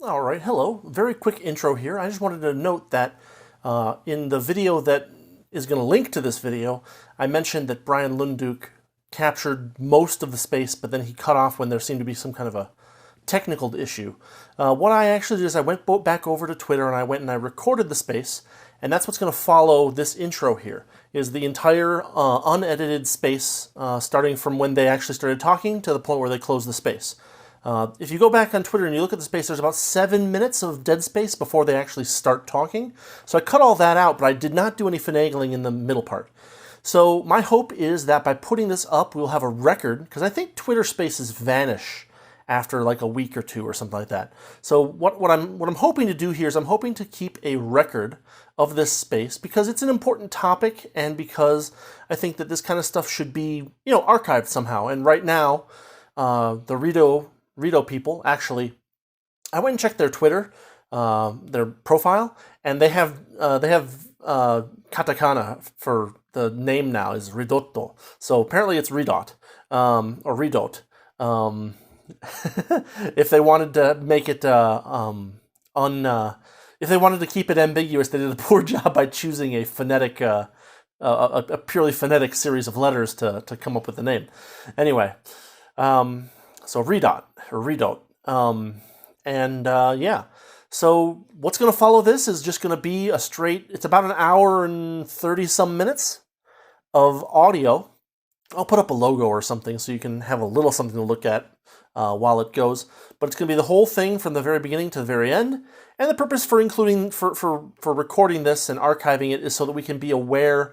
All right, hello. Very quick intro here. I just wanted to note that in the video that is going to link to this video, I mentioned that Brian Lunduk captured most of the space, but then he cut off when there seemed to be some kind of a technical issue. What I actually did is I went back over to Twitter and I went and I recorded the space, and that's what's going to follow this intro here, is the entire unedited space, starting from when they actually started talking to the point where they closed the space. If you go back on Twitter and you look at the space, there's about 7 minutes of dead space before they actually start talking. So I cut all that out, but I did not do any finagling in the middle part. So my hope is that by putting this up, we'll have a record, because I think Twitter spaces vanish after like a week or two or something like that. So what I'm hoping to do here is I'm hoping to keep a record of this space because it's an important topic and because I think that this kind of stuff should be, archived somehow. And right now, the Redot people actually, I went and checked their Twitter, their profile, and they have katakana for the name now is Ridotto. So apparently it's Redot, or Redot. If they wanted to make it if they wanted to keep it ambiguous, they did a poor job by choosing a phonetic, a purely phonetic series of letters to come up with the name. Anyway, so Redot. Yeah. So what's going to follow this is just going to be it's about an hour and 30 some minutes of audio. I'll put up a logo or something so you can have a little something to look at while it goes. But it's going to be the whole thing from the very beginning to the very end. And the purpose for recording this and archiving it is so that we can be aware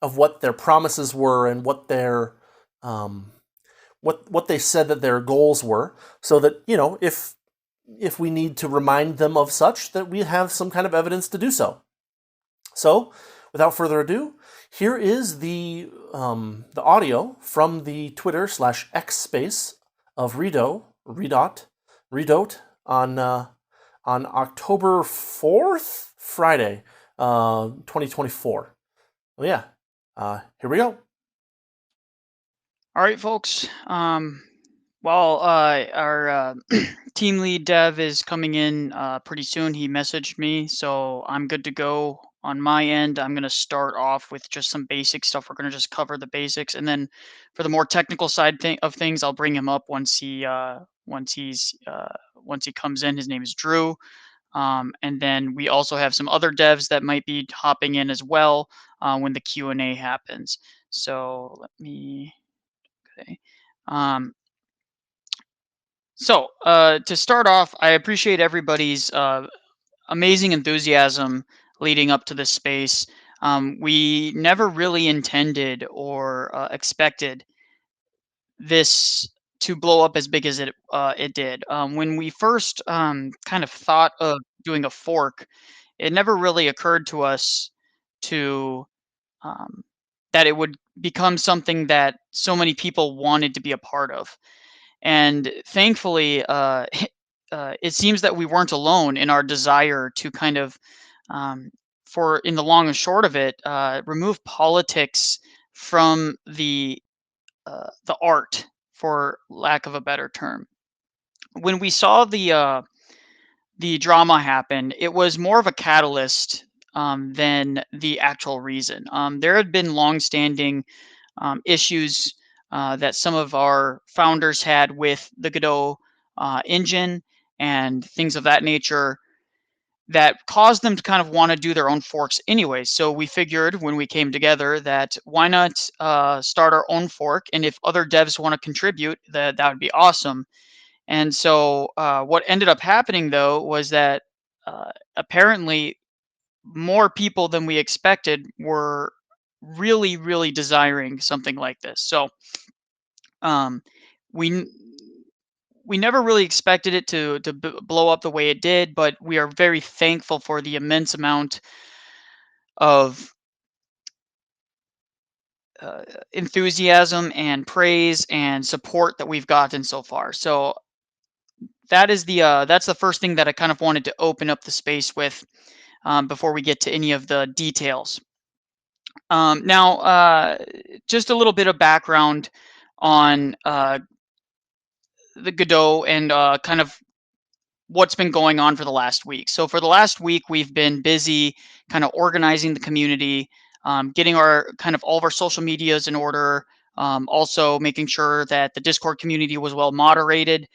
of what their promises were and what their what they said that their goals were, so that if we need to remind them of such, that we have some kind of evidence to do so. So, without further ado, here is the audio from the Twitter/X space of Redot on October 4th, Friday, 2024. Oh yeah, here we go. All right, folks. Our team lead dev is coming in pretty soon. He messaged me, so I'm good to go on my end. I'm going to start off with just some basic stuff. We're going to just cover the basics, and then for the more technical side of things, I'll bring him up once he comes in. His name is Drew. And then we also have some other devs that might be hopping in as well when the Q&A happens. So let me. Okay. Um, to start off, I appreciate everybody's amazing enthusiasm leading up to this space. We never really intended or expected this to blow up as big as it did. When we first kind of thought of doing a fork, it never really occurred to us to um, that it would become something that so many people wanted to be a part of. And thankfully, it seems that we weren't alone in our desire to kind of, um, for in the long and short of it, remove politics from the art, for lack of a better term. When we saw the drama happen, it was more of a catalyst than the actual reason. There had been longstanding issues that some of our founders had with the Godot engine and things of that nature that caused them to kind of want to do their own forks anyway. So we figured when we came together that why not start our own fork, and if other devs want to contribute, that would be awesome. And so what ended up happening though was that apparently more people than we expected were really, really desiring something like this. So um, we we never really expected it to blow up the way it did, but we are very thankful for the immense amount of enthusiasm and praise and support that we've gotten so far. So that's the first thing that I kind of wanted to open up the space with before we get to any of the details. Now, just a little bit of background on the Godot and kind of what's been going on for the last week. So for the last week, we've been busy kind of organizing the community, getting our kind of all of our social medias in order, also making sure that the Discord community was well moderated,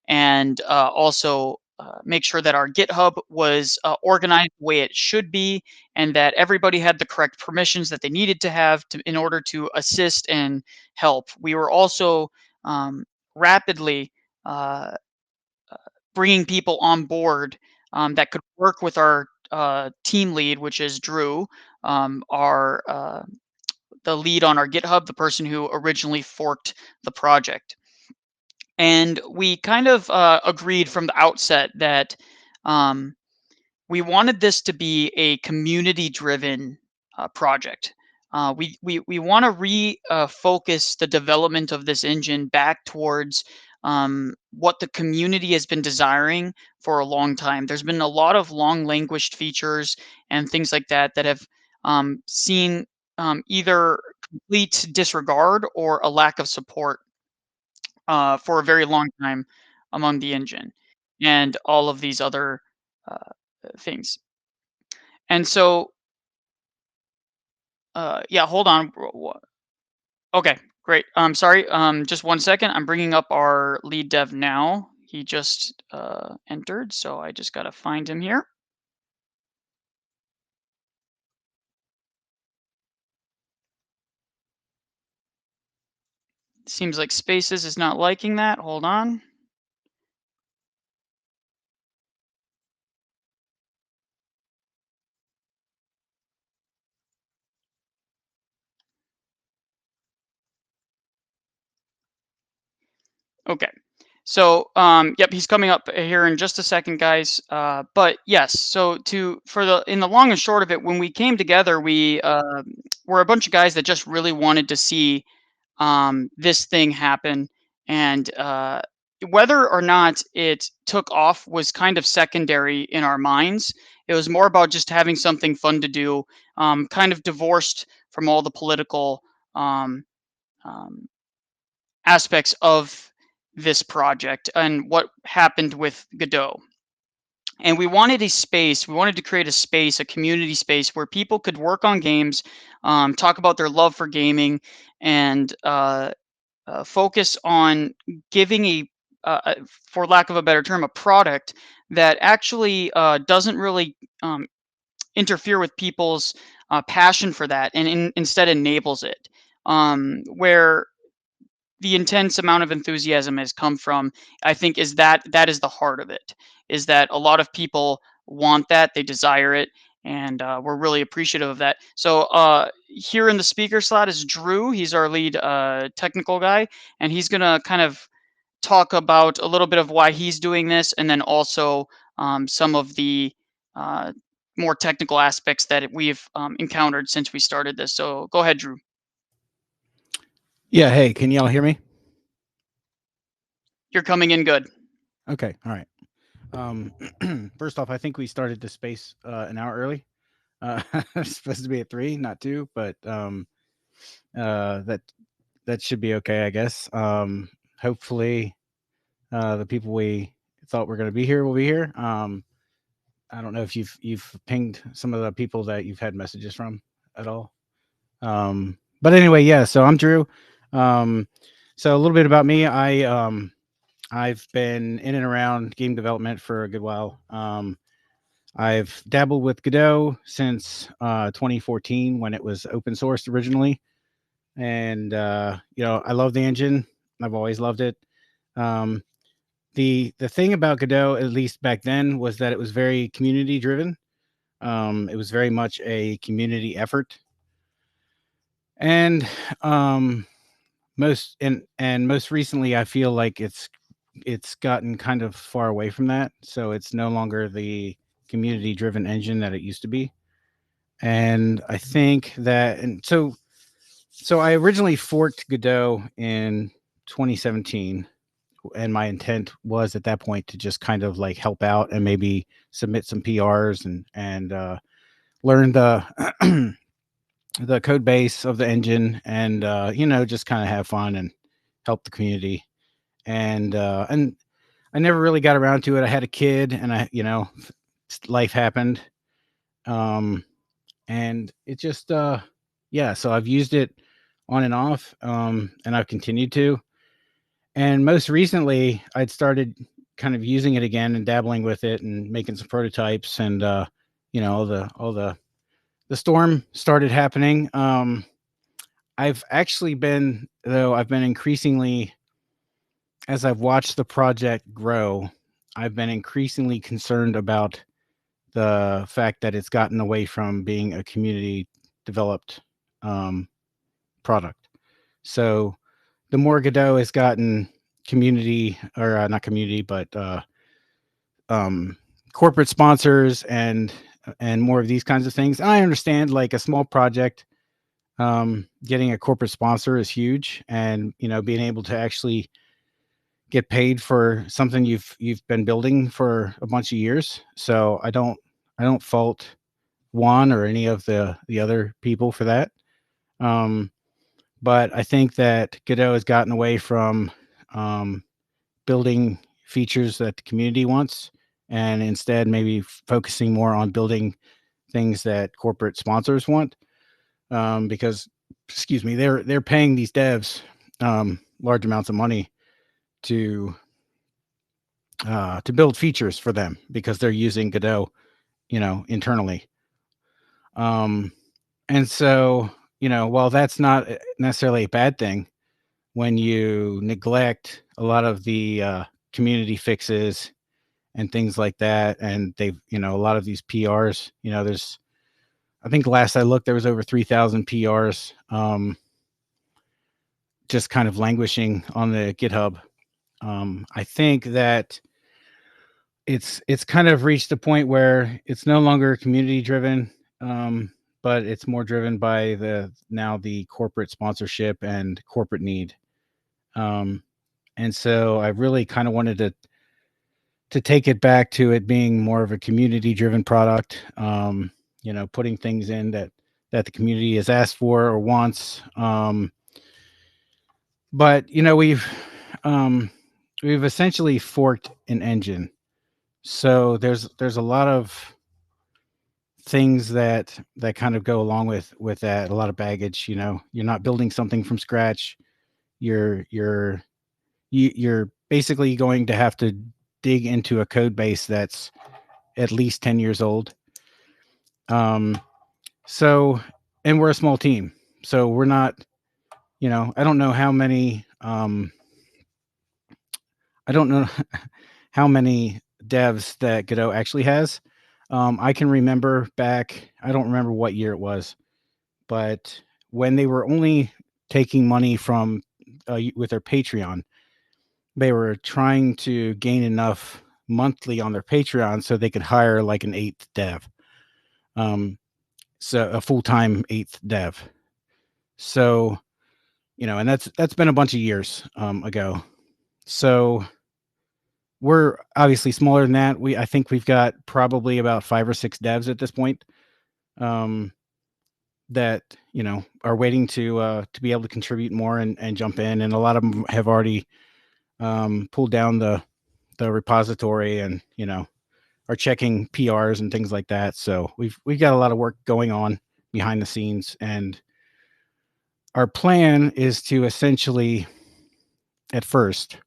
and also make sure that our GitHub was organized the way it should be, and that everybody had the correct permissions that they needed to have in order to assist and help. We were also rapidly uh, bringing people on board that could work with our team lead, which is Drew, our the lead on our GitHub, the person who originally forked the project. And we kind of agreed from the outset that um, we wanted this to be a community-driven project. We want to refocus the development of this engine back towards what the community has been desiring for a long time. There's been a lot of long languished features and things like that that have seen either complete disregard or a lack of support for a very long time among the engine and all of these other uh, things. And so, yeah, hold on. Okay, great. Sorry. Just one second. I'm bringing up our lead dev now. He just entered, so I just gotta find him here. Seems like Spaces is not liking that. Hold on. Okay. So, yep, he's coming up here in just a second, guys. But yes, so to for the in the long and short of it, when we came together, we were a bunch of guys that just really wanted to see this thing happen, and whether or not it took off was kind of secondary in our minds. It was more about just having something fun to do, kind of divorced from all the political um, um, aspects of this project and what happened with Godot. And we wanted a space, we wanted to create a space, a community space where people could work on games, talk about their love for gaming, and focus on giving for lack of a better term, a product that actually doesn't really interfere with people's passion for that and instead enables it. Where the intense amount of enthusiasm has come from, I think, is that is the heart of it. Is that a lot of people want that, they desire it, and we're really appreciative of that. So here in the speaker slot is Drew. He's our lead technical guy, and he's gonna kind of talk about a little bit of why he's doing this, and then also some of the uh, more technical aspects that we've encountered since we started this. So go ahead, Drew. Yeah. Hey, can y'all hear me? You're coming in good. Okay. All right. First off, I think we started the space an hour early. It's supposed to be at 3, not 2, but that should be okay, I guess. Hopefully, the people we thought were going to be here will be here. I don't know if you've pinged some of the people that you've had messages from at all. But anyway, yeah. So I'm Drew. So a little bit about me. I've been in and around game development for a good while. I've dabbled with Godot since 2014 when it was open sourced originally, and I love the engine. I've always loved it. Um, the thing about Godot, at least back then, was that it was very community driven. It was very much a community effort, and most recently, I feel like it's gotten kind of far away from that. So it's no longer the community driven engine that it used to be. And I think that, and so I originally forked Godot in 2017, and my intent was at that point to just kind of like help out and maybe submit some PRs and learn the the code base of the engine, and just kind of have fun and help the community. And I never really got around to it. I had a kid, and life happened. And it just, yeah, so I've used it on and off, and I've continued to. And most recently, I'd started kind of using it again and dabbling with it and making some prototypes, and the storm started happening. I've been increasingly, as I've watched the project grow, I've been increasingly concerned about the fact that it's gotten away from being a community developed product. So the more Godot has gotten community, or not community, but corporate sponsors and more of these kinds of things. And I understand, like, a small project, getting a corporate sponsor is huge, and being able to actually get paid for something you've been building for a bunch of years. So I don't fault Juan or any of the other people for that. But I think that Godot has gotten away from building features that the community wants, and instead maybe focusing more on building things that corporate sponsors want. Because, excuse me, they're paying these devs large amounts of money to build features for them because they're using Godot, internally. And so, while that's not necessarily a bad thing, when you neglect a lot of the community fixes and things like that, and they've, a lot of these PRs, there's, I think last I looked, there was over 3,000 PRs just kind of languishing on the GitHub. I think that it's kind of reached a point where it's no longer community driven, but it's more driven by the corporate sponsorship and corporate need. And so I really kind of wanted to take it back to it being more of a community driven product, putting things in that the community has asked for or wants. But we've essentially forked an engine. So there's a lot of things that kind of go along with that, a lot of baggage. You're not building something from scratch. You're basically going to have to dig into a code base that's at least 10 years old. So, and we're a small team, so we're not, I don't know how many, I don't know how many devs that Godot actually has. I can remember back, I don't remember what year it was, but when they were only taking money from with their Patreon, they were trying to gain enough monthly on their Patreon so they could hire like an 8th dev. So a full-time 8th dev. So, and that's been a bunch of years ago. So we're obviously smaller than that. I think we've got probably about 5 or 6 devs at this point, that are waiting to be able to contribute more and jump in, and a lot of them have already pulled down the repository and are checking PRs and things like that. So we've got a lot of work going on behind the scenes, and our plan is to essentially, at first,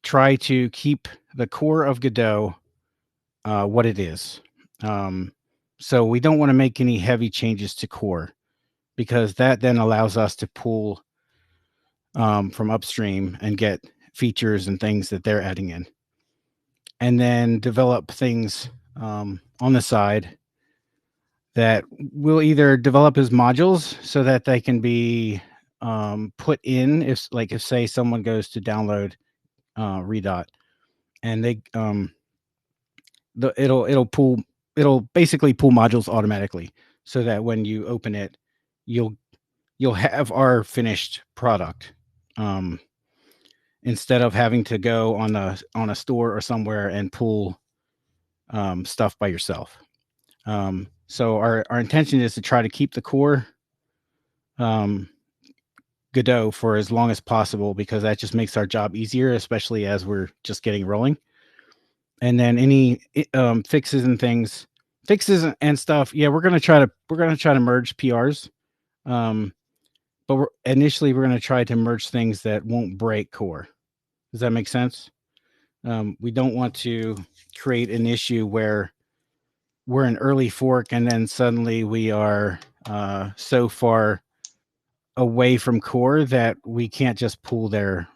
try to keep the core of Godot what it is. So we don't want to make any heavy changes to core, because that then allows us to pull from upstream and get features and things that they're adding in, and then develop things on the side that we'll either develop as modules so that they can be put in if say someone goes to download Redot, and they it'll basically pull modules automatically, so that when you open it, you'll have our finished product, instead of having to go on a store or somewhere and pull stuff by yourself. So our intention is to try to keep the core Godot for as long as possible, because that just makes our job easier, especially as we're just getting rolling. And then any fixes and things, fixes and stuff. Yeah, we're gonna try to merge PRs. But initially we're going to try to merge things that won't break core. Does that make sense? We don't want to create an issue where we're an early fork and then suddenly we are so far away from core that we can't just pull their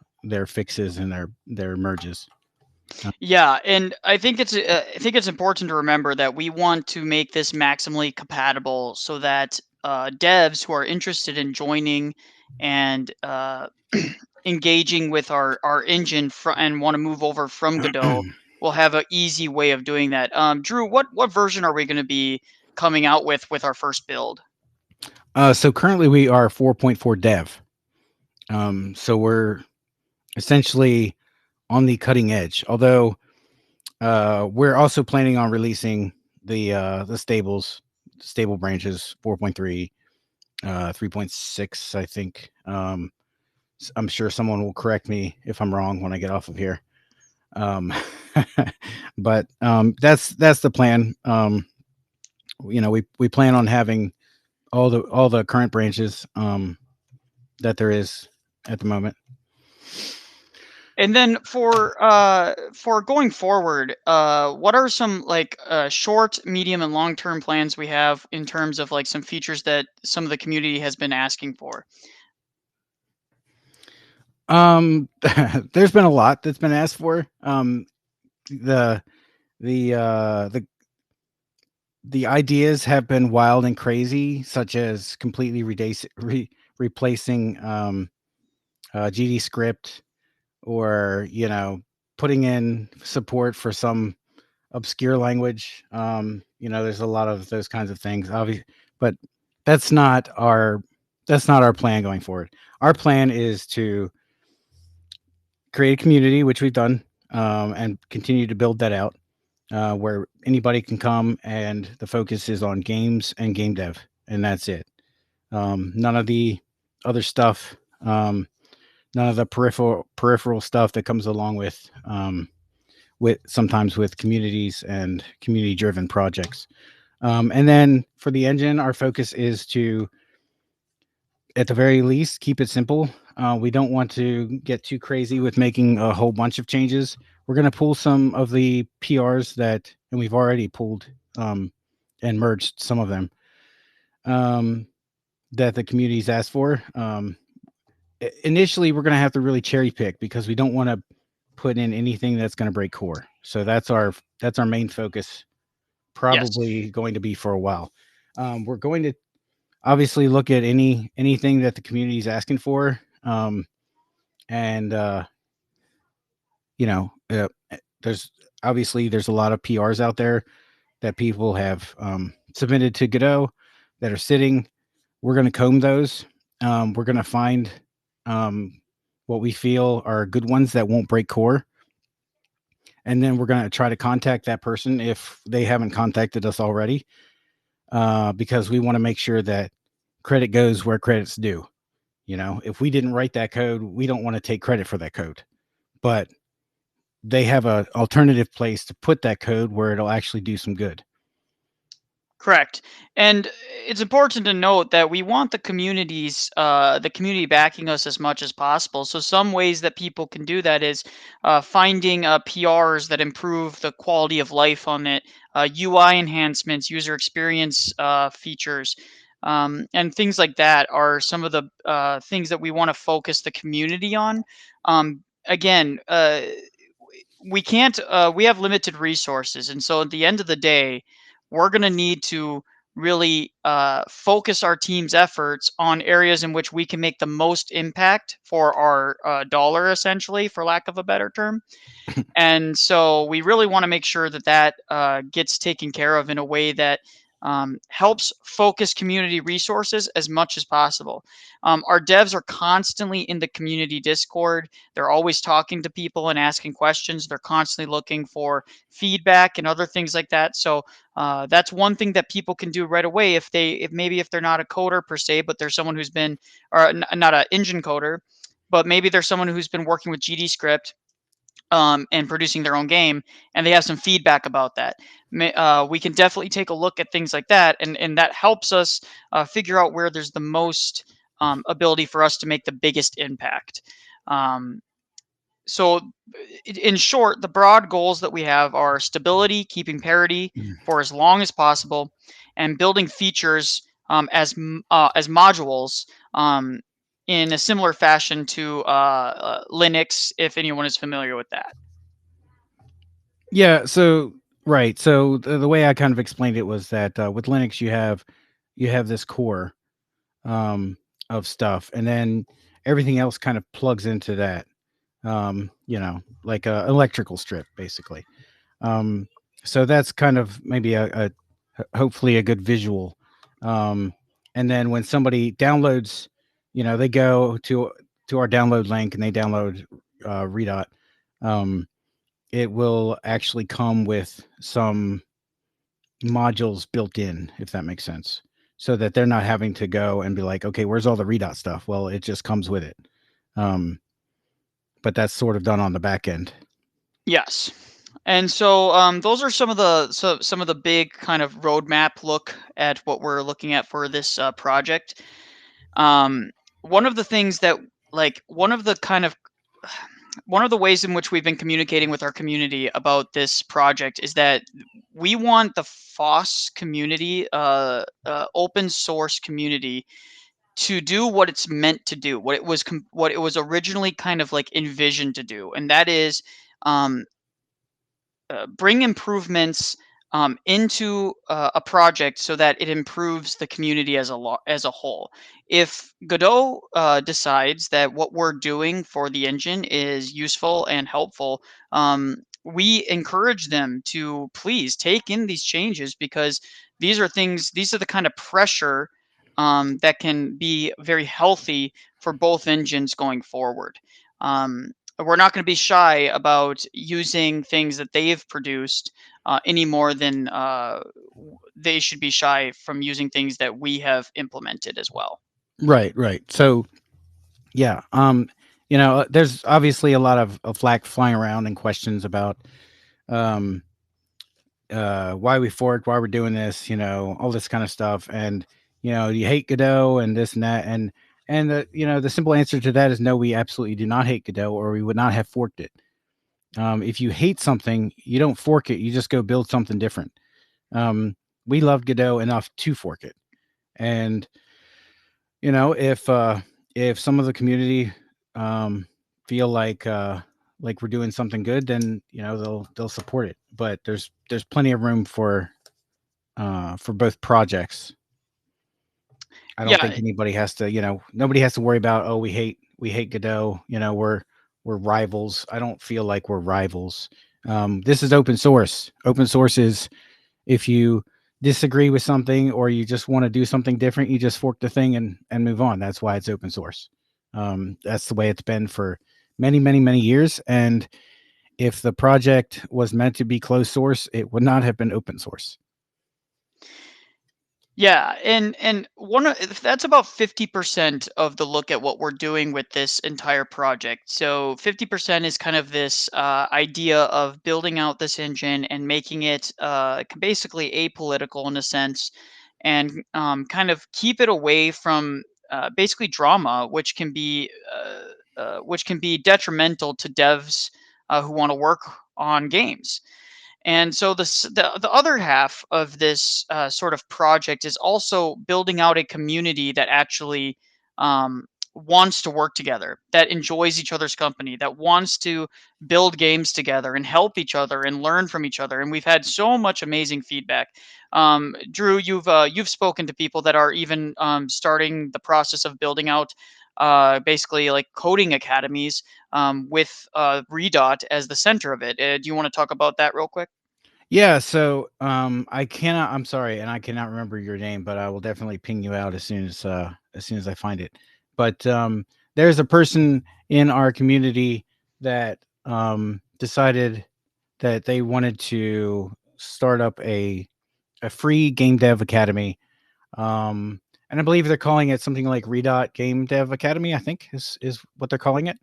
fixes and their merges. Yeah, and I think it's important to remember that we want to make this maximally compatible so that devs who are interested in joining and engaging with our engine and want to move over from Godot will have an easy way of doing that. Drew, what version are we going to be coming out with our first build? So currently we are 4.4 dev. So we're essentially on the cutting edge, although we're also planning on releasing the stable branches 4.3, 3.6, I think. I'm sure someone will correct me if I'm wrong when I get off of here. Um, but that's the plan. We plan on having all the current branches that there is at the moment. And then for going forward, what are some like short, medium, and long term plans we have in terms of like some features that some of the community has been asking for? There's been a lot that's been asked for. The the uh the the ideas have been wild and crazy, such as completely replacing GD script, or putting in support for some obscure language. There's a lot of those kinds of things, obviously, but that's not our plan going forward. Our plan is to create a community, which we've done, and continue to build that out, where anybody can come, and the focus is on games and game dev, and that's it. None of the other stuff, none of the peripheral stuff that comes along with sometimes with communities and community driven projects. And then for the engine, our focus is to, at the very least, keep it simple. We don't want to get too crazy with making a whole bunch of changes. We're going to pull some of the PRs and we've already pulled and merged some of them that the community's asked for. Initially, we're going to have to really cherry pick, because we don't want to put in anything that's going to break core. So that's our main focus, Yes. probably going to be for a while. We're going to obviously look at anything that the community is asking for, and there's a lot of PRs out there that people have submitted to Godot that are sitting. We're going to comb those. We're going to find what we feel are good ones that won't break core, and then we're going to try to contact that person if they haven't contacted us already, because we want to make sure that credit goes where credit's due. If we didn't write that code, we don't want to take credit for that code, but they have an alternative place to put that code where it'll actually do some good. Correct. And it's important to note that we want the community backing us as much as possible. So some ways that people can do that is finding PRs that improve the quality of life on it, UI enhancements, user experience features, and things like that are some of the things that we want to focus the community on. Again, we can't. We have limited resources, and so at the end of the day, we're going to need to really focus our team's efforts on areas in which we can make the most impact for our dollar, essentially, for lack of a better term. And so we really want to make sure that gets taken care of in a way that helps focus community resources as much as possible. Our devs are constantly in the community Discord. They're always talking to people and asking questions. They're constantly looking for feedback and other things like that. So that's one thing that people can do right away if maybe if they're not a coder per se, but there's someone who's been, or not an engine coder, but maybe there's someone who's been working with GD script and producing their own game, and they have some feedback about that. We can definitely take a look at things like that, and that helps us figure out where there's the most ability for us to make the biggest impact. Um, so, in short, the broad goals that we have are stability, keeping parity for as long as possible, and building features as modules in a similar fashion to Linux, if anyone is familiar with that. Yeah. So right. So the way I kind of explained it was that with Linux, you have this core um, of stuff, and then everything else kind of plugs into that. Like a electrical strip, basically. Um, so that's kind of maybe hopefully a good visual. Um, and then when somebody downloads, they go to our download link and they download Redot. Um, it will actually come with some modules built in, if that makes sense, so that they're not having to go and be like, okay, where's all the Redot stuff? Well, it just comes with it. But that's sort of done on the back end. Yes. And so those are some of the big kind of roadmap look at what we're looking at for this project. One of the things that one of the ways in which we've been communicating with our community about this project is that we want the FOSS community, open source community, to do what it's meant to do, what it was originally kind of like envisioned to do, and that is um, bring improvements into a project so that it improves the community as a whole. If Godot decides that what we're doing for the engine is useful and helpful, we encourage them to please take in these changes, because these are the kind of pressure that can be very healthy for both engines going forward. We're not going to be shy about using things that they've produced any more than they should be shy from using things that we have implemented as well. Right, right. So yeah, there's obviously a lot of flack flying around and questions about um why we forked, why we're doing this, all this kind of stuff. And you hate Godot and this and that. And the simple answer to that is no, we absolutely do not hate Godot, or we would not have forked it. If you hate something, you don't fork it, you just go build something different. We loved Godot enough to fork it. And if some of the community feel like we're doing something good, then they'll support it. But there's plenty of room for both projects. I don't think Yeah, anybody has to, nobody has to worry about, oh, we hate Godot, we're rivals. I don't feel like we're rivals. This is open source. Open source is, if you disagree with something or you just want to do something different, you just fork the thing and move on. That's why it's open source. That's the way it's been for many, many, many years. And if the project was meant to be closed source, it would not have been open source. yeah, and that's about 50% of the look at what we're doing with this entire project. So 50% is kind of this idea of building out this engine and making it basically apolitical in a sense, and kind of keep it away from basically drama, which can be detrimental to devs who want to work on games. And so the other half of this sort of project is also building out a community that actually wants to work together, that enjoys each other's company, that wants to build games together and help each other and learn from each other. And we've had so much amazing feedback. Drew, you've spoken to people that are even starting the process of building out basically like coding academies with Redot as the center of it. Do you want to talk about that real quick? Yeah, so I'm sorry, and I cannot remember your name, but I will definitely ping you out as soon as I find it. But there's a person in our community that decided that they wanted to start up a free game dev academy. And I believe they're calling it something like Redot Game Dev Academy, I think is what they're calling it.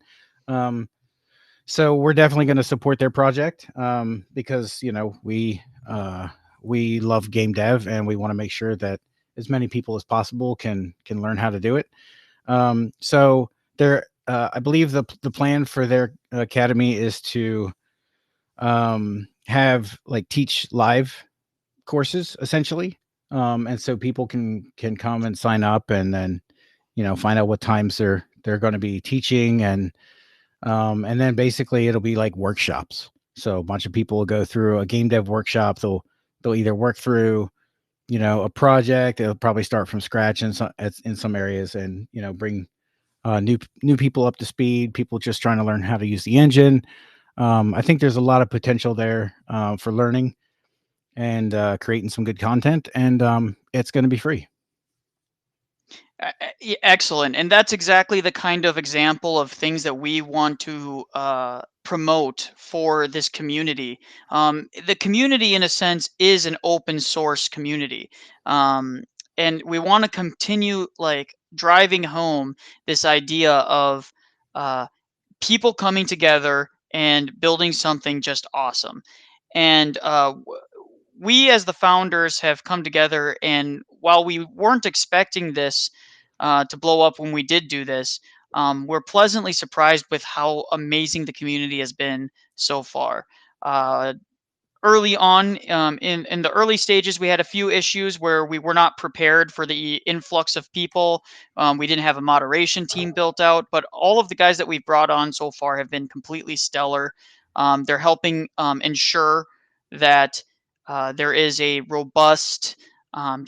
Um, so we're definitely going to support their project, because we love game dev and we want to make sure that as many people as possible can learn how to do it. So there, I believe the plan for their academy is to have like teach live courses essentially, and so people can come and sign up and then find out what times they're going to be teaching, and then basically it'll be like workshops. So a bunch of people will go through a game dev workshop. They'll either work through, a project. They'll probably start from scratch in some areas, and bring new people up to speed. People just trying to learn how to use the engine. I think there's a lot of potential there for learning and creating some good content, and it's going to be free. Excellent. And that's exactly the kind of example of things that we want to promote for this community. The community, in a sense, is an open source community. Um, and we want to continue like driving home this idea of uh, people coming together and building something just awesome. And we, as the founders, have come together. And while we weren't expecting this to blow up when we did do this, we're pleasantly surprised with how amazing the community has been so far. Uh, Early on, in the early stages, we had a few issues where we were not prepared for the influx of people. We didn't have a moderation team built out, but all of the guys that we've brought on so far have been completely stellar. They're helping ensure that there is a robust um,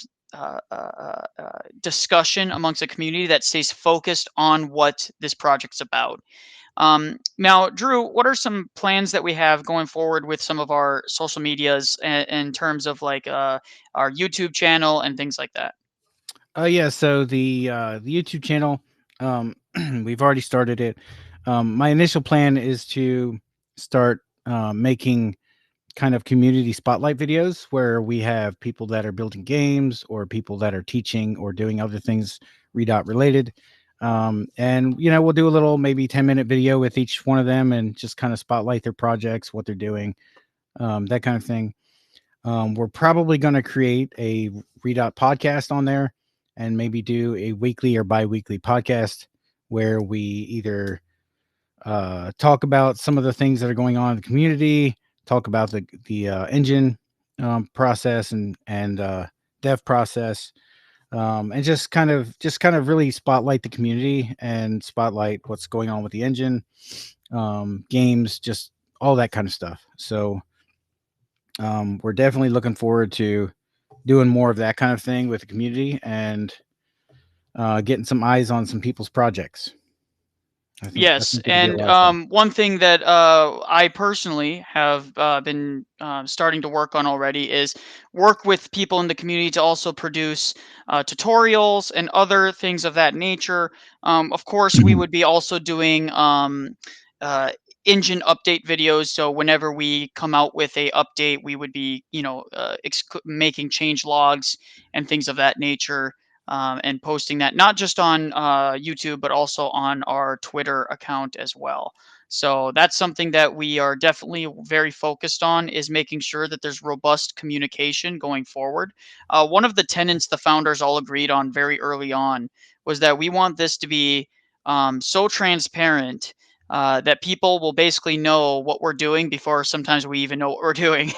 discussion amongst the community that stays focused on what this project's about. Now, Drew, what are some plans that we have going forward with some of our social medias in terms of like our YouTube channel and things like that? Yeah, so the YouTube channel, we've already started it. My initial plan is to start making kind of community spotlight videos where we have people that are building games or people that are teaching or doing other things Redot related. And we'll do a little maybe 10-minute video with each one of them and just kind of spotlight their projects, what they're doing, that kind of thing. We're probably going to create a Redot podcast on there and maybe do a weekly or bi-weekly podcast where we either talk about some of the things that are going on in the community, talk about the engine process and dev process, and just kind of really spotlight the community and spotlight what's going on with the engine, games, just all that kind of stuff. So we're definitely looking forward to doing more of that kind of thing with the community and getting some eyes on some people's projects. I Yes, think it'll be a and lot of fun. one thing that I personally have been starting to work on already is work with people in the community to also produce tutorials and other things of that nature. Of course, we would be also doing uh, engine update videos. So whenever we come out with a update, we would be, making change logs and things of that nature, and posting that not just on YouTube, but also on our Twitter account as well. So that's something that we are definitely very focused on, is making sure that there's robust communication going forward. One of the tenets the founders all agreed on very early on was that we want this to be so transparent that people will basically know what we're doing before sometimes we even know what we're doing.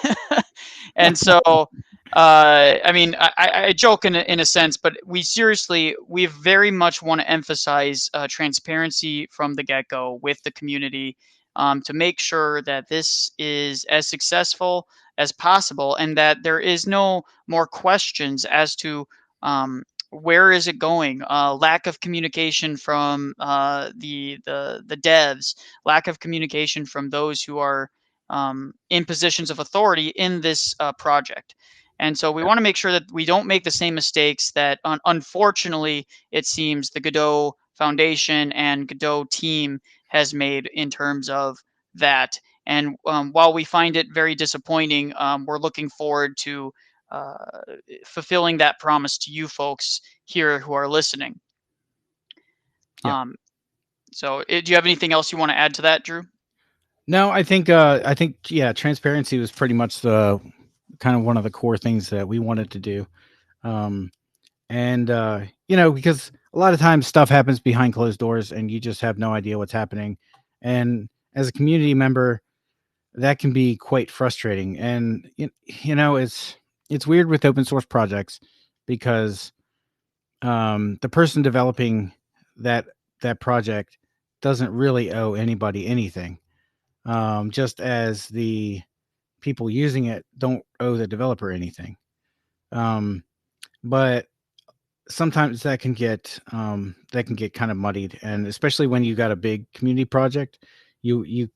And so I mean, I joke in a sense, but we very much want to emphasize transparency from the get go with the community, to make sure that this is as successful as possible and that there is no more questions as to where is it going. Lack of communication from the devs, lack of communication from those who are in positions of authority in this project. And so we want to make sure that we don't make the same mistakes that, unfortunately, it seems the Godot Foundation and Godot team has made in terms of that. And while we find it very disappointing, we're looking forward to uh, fulfilling that promise to you folks here who are listening. Yeah. So do you have anything else you want to add to that, Drew? No, I think yeah, transparency was pretty much the kind of one of the core things that we wanted to do. And because a lot of times stuff happens behind closed doors and you just have no idea what's happening. And as a community member, that can be quite frustrating. And it's weird with open source projects because the person developing that project doesn't really owe anybody anything. Just as the people using it don't owe the developer anything. But sometimes that can get kind of muddied, and especially when you got a big community project, you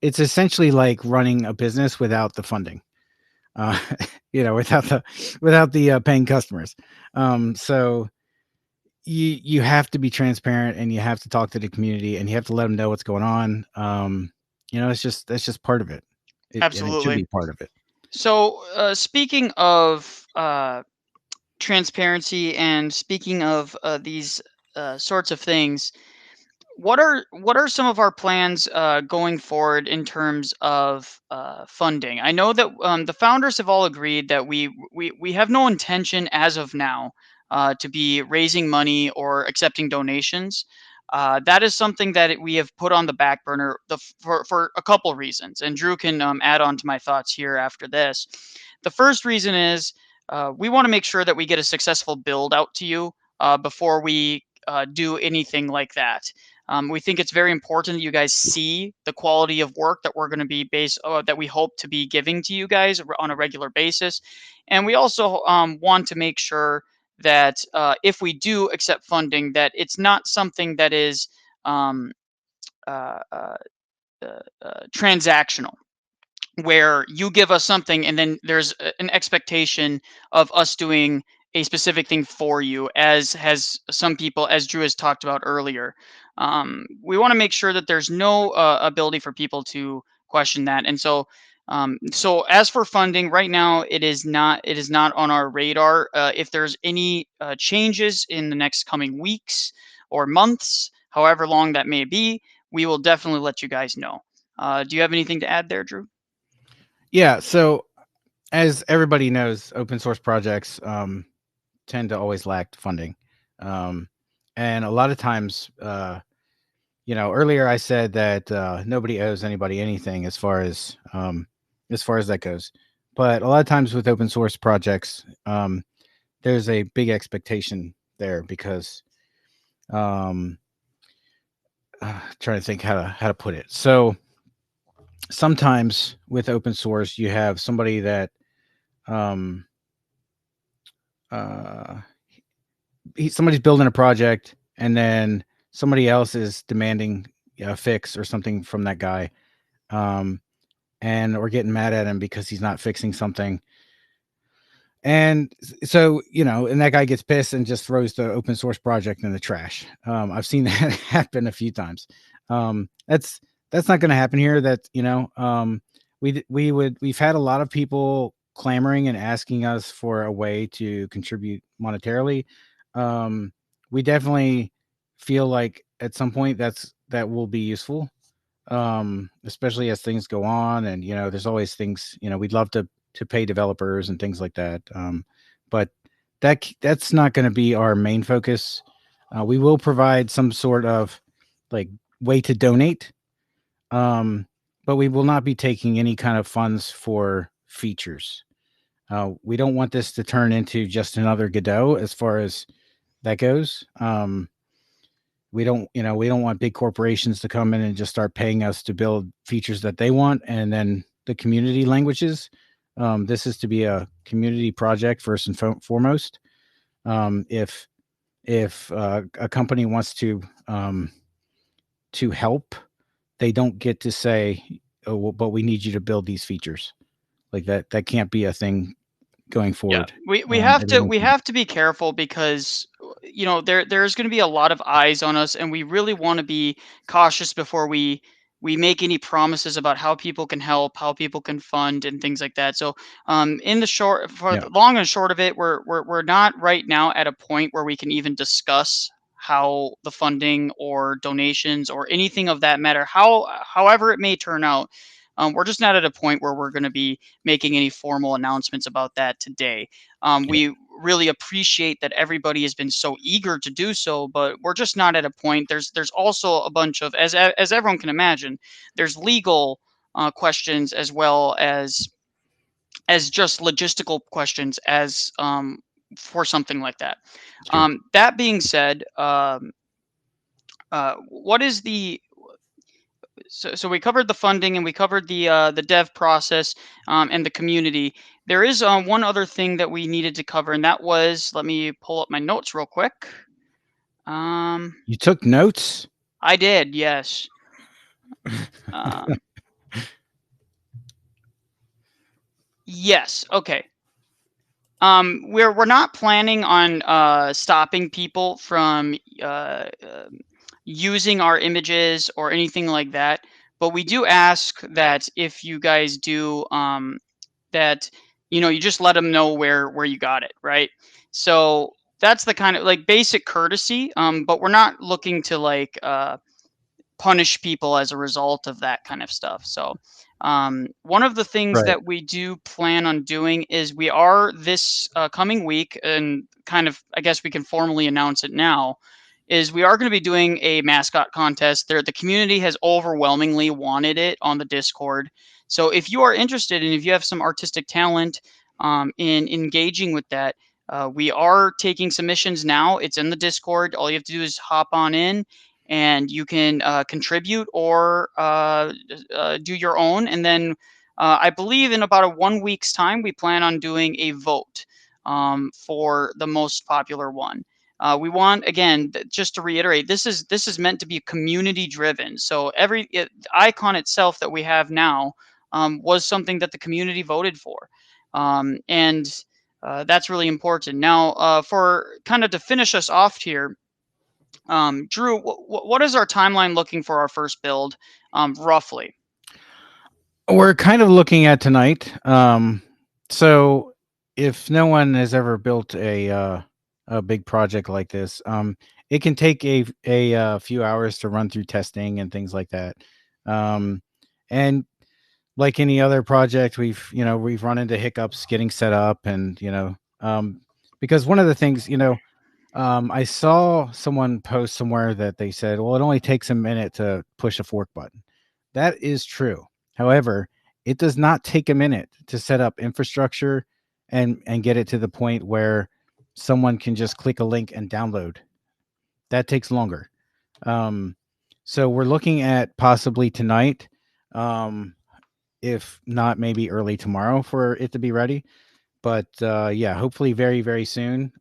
it's essentially like running a business without the funding, uh, without the paying customers. So you have to be transparent, and you have to talk to the community, and you have to let them know what's going on. That's just part of it. And it should Absolutely. be part of it. So speaking of transparency and speaking of these sorts of things, what are some of our plans going forward in terms of funding? I know that the founders have all agreed that we have no intention as of now to be raising money or accepting donations. That is something that we have put on the back burner for a couple reasons, and Drew can add on to my thoughts here after this. The first reason is we want to make sure that we get a successful build out to you before we do anything like that. We think it's very important that you guys see the quality of work that we're going to be that we hope to be giving to you guys on a regular basis, and we also want to make sure that if we do accept funding, that it's not something that is um, uh, uh, transactional, where you give us something and then there's an expectation of us doing a specific thing for you, as has some people, as Drew has talked about earlier. We want to make sure that there's no ability for people to question that. And so as for funding, right now it is not on our radar. If there's any changes in the next coming weeks or months, however long that may be, we will definitely let you guys know. Do you have anything to add there, Drew? Yeah. So as everybody knows, open source projects tend to always lack funding. And a lot of times, earlier I said that nobody owes anybody anything as far as that goes. But a lot of times with open source projects, there's a big expectation there because trying to think how to put it. So sometimes with open source, you have somebody that somebody's building a project, and then somebody else is demanding a fix or something from that guy, and or getting mad at him because he's not fixing something. And so, and that guy gets pissed and just throws the open source project in the trash. I've seen that happen a few times. That's not going to happen here. We've had a lot of people clamoring and asking us for a way to contribute monetarily. We definitely feel like at some point that will be useful, especially as things go on. And there's always things, we'd love to pay developers and things like that, but that's not going to be our main focus. We will provide some sort of like way to donate, but we will not be taking any kind of funds for features. We don't want this to turn into just another Godot as far as that goes. We don't want big corporations to come in and just start paying us to build features that they want, and then the community languages. This is to be a community project first and foremost. If a company wants to help they don't get to say, oh, well, but we need you to build these features like that. That can't be a thing going Yeah, forward. we have to Everything we can, have to be careful because there's going to be a lot of eyes on us, and we really want to be cautious before we make any promises about how people can help, how people can fund, and things like that. So, in the short, for yeah, the long and short of it, we're not right now at a point where we can even discuss how the funding or donations or anything of that matter, however it may turn out. We're just not at a point where we're going to be making any formal announcements about that today. yeah, We really appreciate that everybody has been so eager to do so, but we're just not at a point. There's also a bunch of, as everyone can imagine, there's legal questions as well as just logistical questions as for something like that. sure. That being said, what is so we covered the funding and we covered the dev process and the community. There is one other thing that we needed to cover, and that was, let me pull up my notes real quick. Um, You took notes? I did, yes. Um, yes. Okay. We're not planning on stopping people from using our images or anything like that, but we do ask that if you guys do that, you just let them know where you got it, right? So that's the kind of like basic courtesy, but we're not looking to like punish people as a result of that kind of stuff. So, one of the things Right. that we do plan on doing is we are this coming week, and kind of, I guess we can formally announce it now, is we are going to be doing a mascot contest. There, the community has overwhelmingly wanted it on the Discord. So, if you are interested and if you have some artistic talent in engaging with that, we are taking submissions now. It's in the Discord. All you have to do is hop on in and you can contribute or do your own. And then I believe in about a 1 week's time, we plan on doing a vote for the most popular one. We want, again, just to reiterate, this is meant to be community driven. So the icon itself that we have now was something that the community voted for, and that's really important. Now, for kind of to finish us off here, Drew, what is our timeline looking for our first build, roughly? We're kind of looking at tonight. So if no one has ever built a big project like this, it can take a few hours to run through testing and things like that. And like any other project, we've run into hiccups getting set up, and because one of the things, I saw someone post somewhere that they said, well, it only takes a minute to push a fork button. That is true. However, it does not take a minute to set up infrastructure and get it to the point where someone can just click a link and download. That takes longer. So we're looking at possibly tonight, if not maybe early tomorrow, for it to be ready. But yeah, hopefully very, very soon.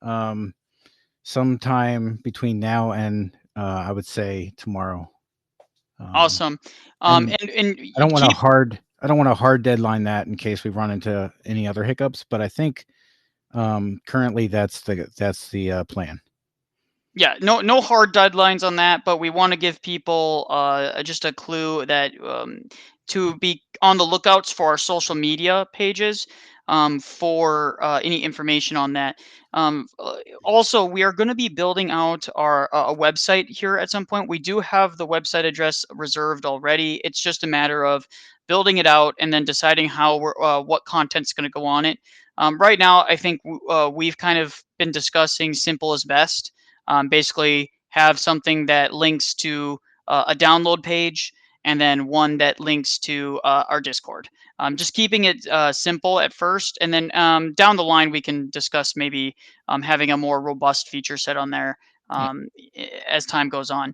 Sometime between now and I would say tomorrow. Awesome. And And I don't you want a keep hard I don't want a hard deadline that in case we run into any other hiccups, but I think currently that's the plan. Yeah, no hard deadlines on that, but we want to give people just a clue that to be on the lookouts for our social media pages for any information on that. Also, we are going to be building out our a website here at some point. We do have the website address reserved already. It's just a matter of building it out and then deciding how what content's going to go on it. Right now, I think we've kind of been discussing simple as best. Basically have something that links to a download page and then one that links to our Discord. Just keeping it simple at first, and then down the line we can discuss maybe having a more robust feature set on there Yeah. as time goes on.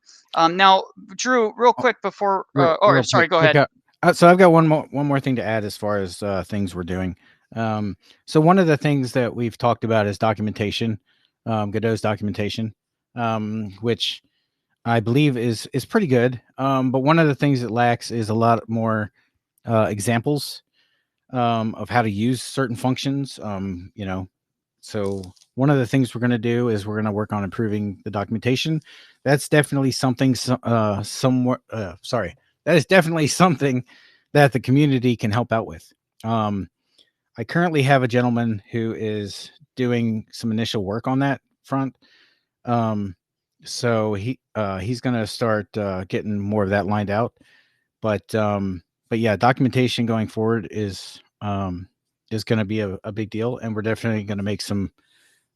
Now, Drew, real quick before, or Real quick, sorry, go ahead. I've got one more thing to add as far as things we're doing. So one of the things that we've talked about is documentation, Godot's documentation, which I believe is pretty good. But one of the things it lacks is a lot more examples of how to use certain functions. So one of the things we're going to do is we're going to work on improving the documentation. That's definitely something. That is definitely something that the community can help out with. I currently have a gentleman who is doing some initial work on that front. Um, so he's going to start getting more of that lined out. But yeah, documentation going forward is going to be a big deal, and we're definitely going to make some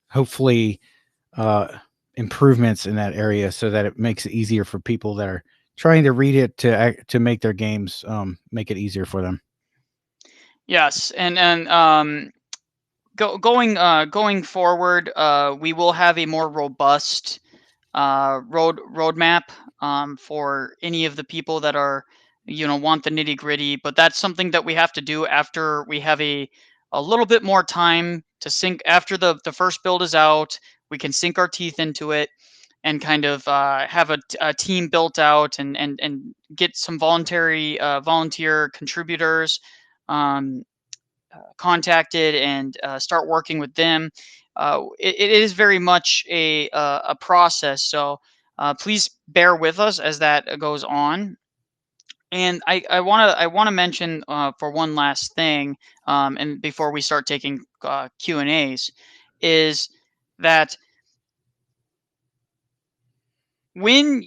hopefully uh, improvements in that area so that it makes it easier for people that are trying to read it to make their games make it easier for them. Yes, and going forward, we will have a more robust roadmap for any of the people that are want the nitty gritty. But that's something that we have to do after we have a little bit more time to sink. After the first build is out, we can sink our teeth into it and kind of have a team built out and get some volunteer contributors um, contacted and start working with them. It is very much a process, so please bear with us as that goes on. And I want to mention for one last thing, and before we start taking Q and A's, is that when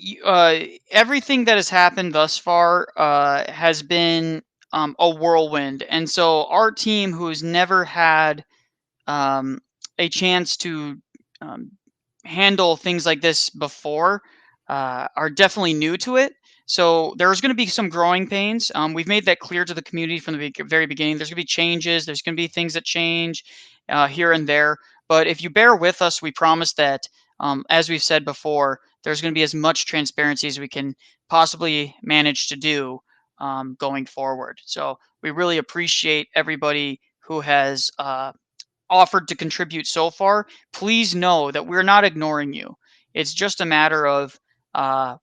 everything that has happened thus far has been a whirlwind, and so our team, who's never had um, a chance to um, handle things like this before are definitely new to it. So there's going to be some growing pains. We've made that clear to the community from the very beginning. There's going to be changes. There's going to be things that change here and there. But if you bear with us, we promise that, as we've said before, there's going to be as much transparency as we can possibly manage to do going forward. So we really appreciate everybody who has offered to contribute so far. Please know that we're not ignoring you. It's just a matter of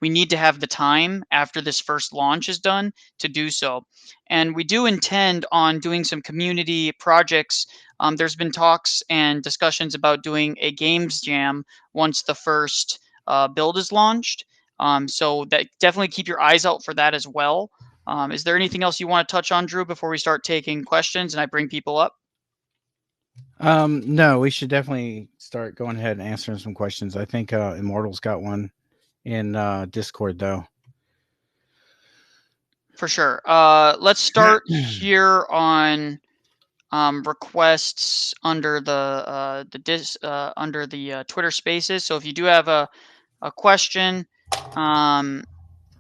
we need to have the time after this first launch is done to do so. And we do intend on doing some community projects. There's been talks and discussions about doing a games jam once the first build is launched. So that definitely keep your eyes out for that as well. Is there anything else you want to touch on, Drew, before we start taking questions and I bring people up? No, we should definitely start going ahead and answering some questions. I think Immortal's got one in Discord though. For sure. Let's start here on requests under the Twitter Spaces. So if you do have a question,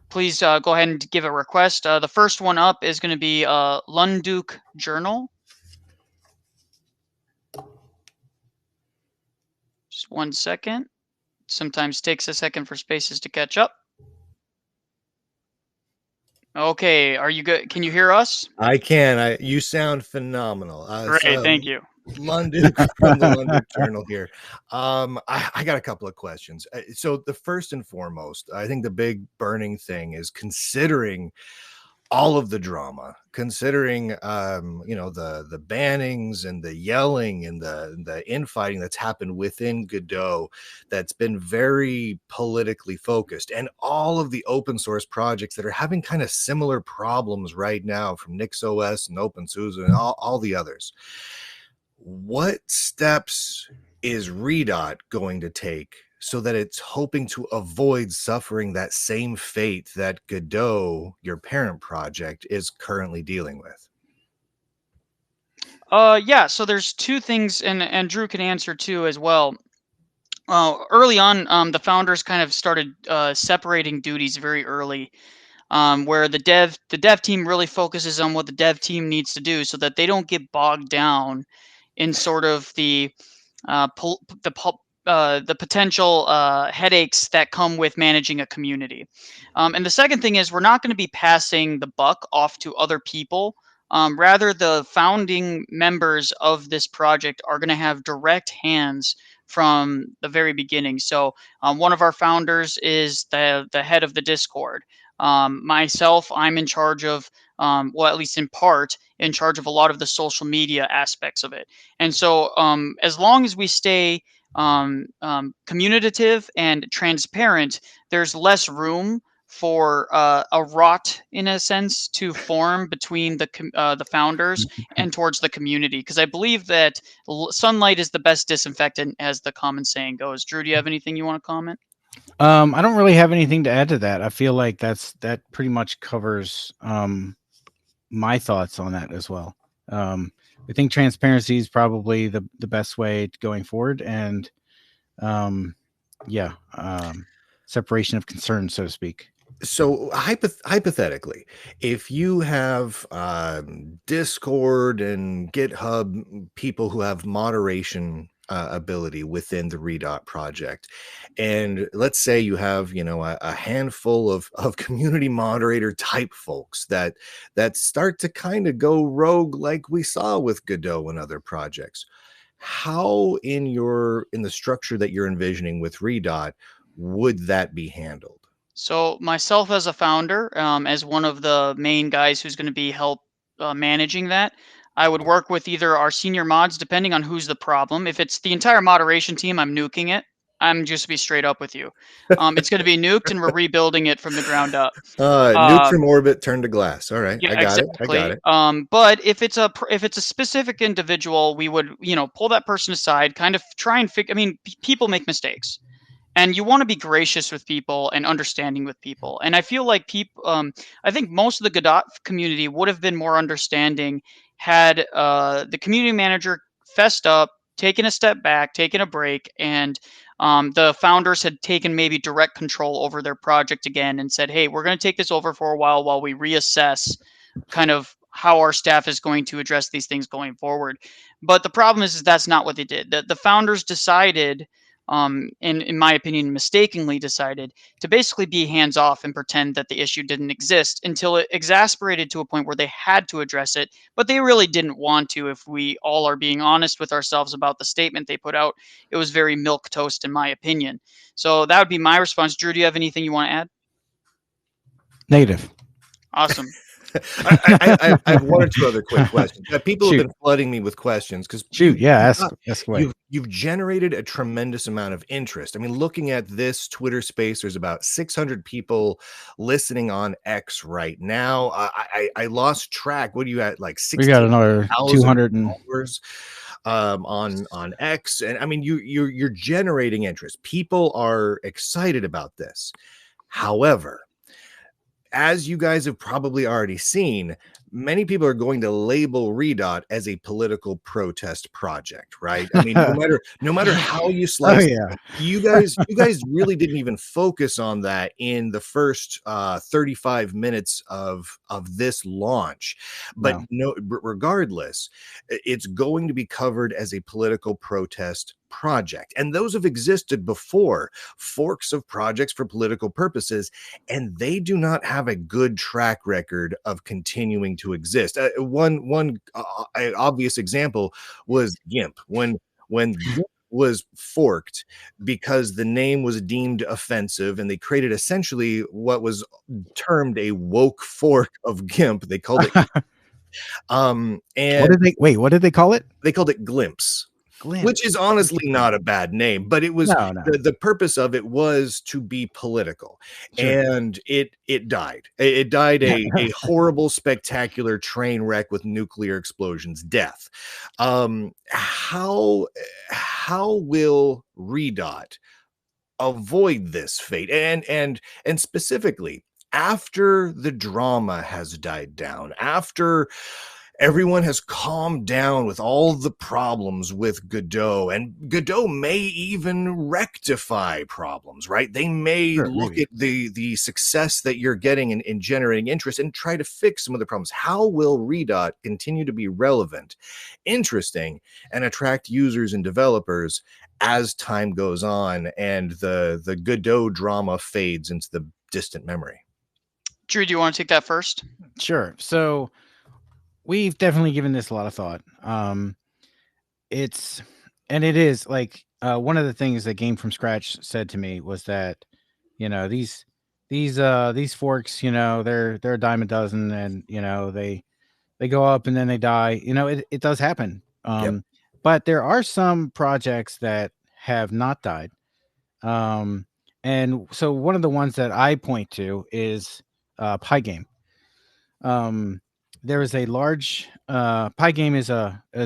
please go ahead and give a request. The first one up is going to be Lunduk Journal. Just 1 second. Sometimes takes a second for Spaces to catch up. Okay, are you good? Can you hear us? I can. You sound phenomenal. Great, thank you. Lunduk from the Lunduk Journal here. I got a couple of questions. So the first and foremost, I think the big burning thing is considering all of the drama, considering the bannings and the yelling and the infighting that's happened within Godot, that's been very politically focused, and all of the open source projects that are having kind of similar problems right now, from NixOS and OpenSUSE and all the others. What steps is Redot going to take so that it's hoping to avoid suffering that same fate that Godot, your parent project, is currently dealing with? Yeah, so there's two things, and Drew can answer too as well. Early on, the founders kind of started separating duties very early, where the dev team really focuses on what the dev team needs to do, so that they don't get bogged down in sort of the potential headaches that come with managing a community. And the second thing is, we're not going to be passing the buck off to other people. Rather, the founding members of this project are going to have direct hands from the very beginning. So one of our founders is the head of the Discord. Myself, I'm in charge of, well, at least in part, in charge of a lot of the social media aspects of it. And so as long as we stay communicative and transparent, there's less room for a rot, in a sense, to form between the founders and towards the community. Because I believe that sunlight is the best disinfectant, as the common saying goes. Drew, do you have anything you want to comment? I don't really have anything to add to that. I feel like that pretty much covers my thoughts on that as well. I think transparency is probably the best way going forward, and separation of concerns, so to speak. So hypothetically, if you have Discord and GitHub people who have moderation ability within the Redot project, and let's say you have a handful of community moderator type folks that start to kind of go rogue, like we saw with Godot and other projects, how in the structure that you're envisioning with Redot would that be handled? So myself as a founder, as one of the main guys who's going to be managing that, I would work with either our senior mods, depending on who's the problem. If it's the entire moderation team, I'm nuking it. I'm just to be straight up with you. It's going to be nuked, and we're rebuilding it from the ground up. Nuke from orbit, turn to glass. All right, Yeah, I got exactly. it. But if it's a specific individual, we would pull that person aside, kind of try and figure. I mean, people make mistakes. And you want to be gracious with people and understanding with people. And I feel like I think most of the Godot community would have been more understanding had the community manager fessed up, taken a step back, taken a break, and the founders had taken maybe direct control over their project again and said, hey, we're going to take this over for a while we reassess kind of how our staff is going to address these things going forward. But the problem is that's not what they did. The founders decided, in my opinion, mistakenly decided to basically be hands off and pretend that the issue didn't exist until it exasperated to a point where they had to address it, but they really didn't want to. If we all are being honest with ourselves about the statement they put out, it was very milk toast, in my opinion. So that would be my response. Drew, do you have anything you want to add? Negative. Awesome. I have one or two other quick questions. People have been flooding me with questions because ask away. You've generated a tremendous amount of interest. I mean, looking at this Twitter space, there's about 600 people listening on X right now. I lost track. What do you at? Like 60? We got another 200 followers on X, and I mean, you're generating interest. People are excited about this. However, as you guys have probably already seen, many people are going to label Redot as a political protest project, right? I mean, no matter how you slice it, you guys really didn't even focus on that in the first 35 minutes of this launch. But regardless, it's going to be covered as a political protest project, and those have existed before, forks of projects for political purposes, and they do not have a good track record of continuing to exist. One obvious example was GIMP. When GIMP was forked because the name was deemed offensive, and they created essentially what was termed a woke fork of GIMP. They called it and what did they call it? They called it Glimpse. Which is honestly not a bad name, but it was the purpose of it was to be political. Sure. And it died. It died a horrible, spectacular train wreck with nuclear explosions, death. How will Redot avoid this fate? And specifically, after the drama has died down, after everyone has calmed down with all the problems with Godot, and Godot may even rectify problems, right? They may look at the success that you're getting in generating interest and try to fix some of the problems. How will Redot continue to be relevant, interesting, and attract users and developers as time goes on and the Godot drama fades into the distant memory? Drew, do you want to take that first? Sure. So we've definitely given this a lot of thought. It's and it is like one of the things that Game from Scratch said to me was that, you know, these forks, you know, they're a dime a dozen, and you know they go up and then they die. You know, it does happen. Yep. But there are some projects that have not died. And so one of the ones that I point to is Pygame. There is a large Pygame is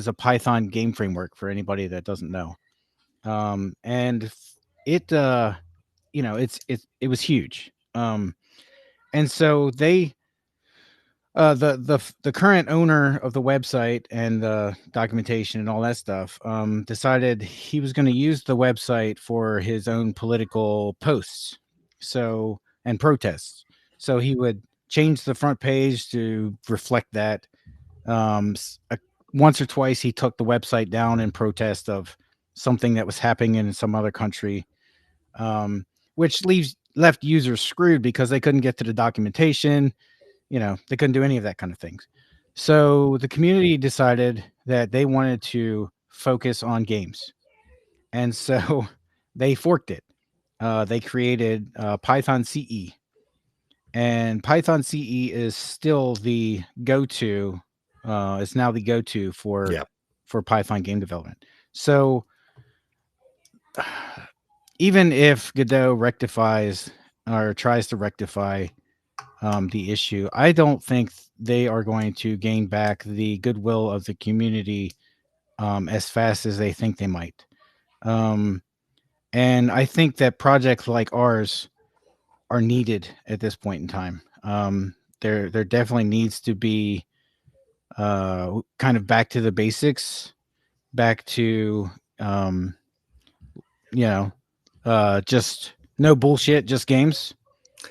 a Python game framework for anybody that doesn't know. And it you know, it was huge. And so they the current owner of the website and the documentation and all that stuff decided he was going to use the website for his own political posts, so, and protests. So he would change the front page to reflect that. Once or twice he took the website down in protest of something that was happening in some other country, which left users screwed because they couldn't get to the documentation. You know, they couldn't do any of that kind of things. So the community decided that they wanted to focus on games. And so they forked it. They created Python CE. And Python CE is still the go-to. It's now the go-to for Python game development. So even if Godot rectifies or tries to rectify the issue, I don't think they are going to gain back the goodwill of the community as fast as they think they might. And I think that projects like ours are needed at this point in time. There definitely needs to be kind of back to the basics, back to you know, just no bullshit, just games.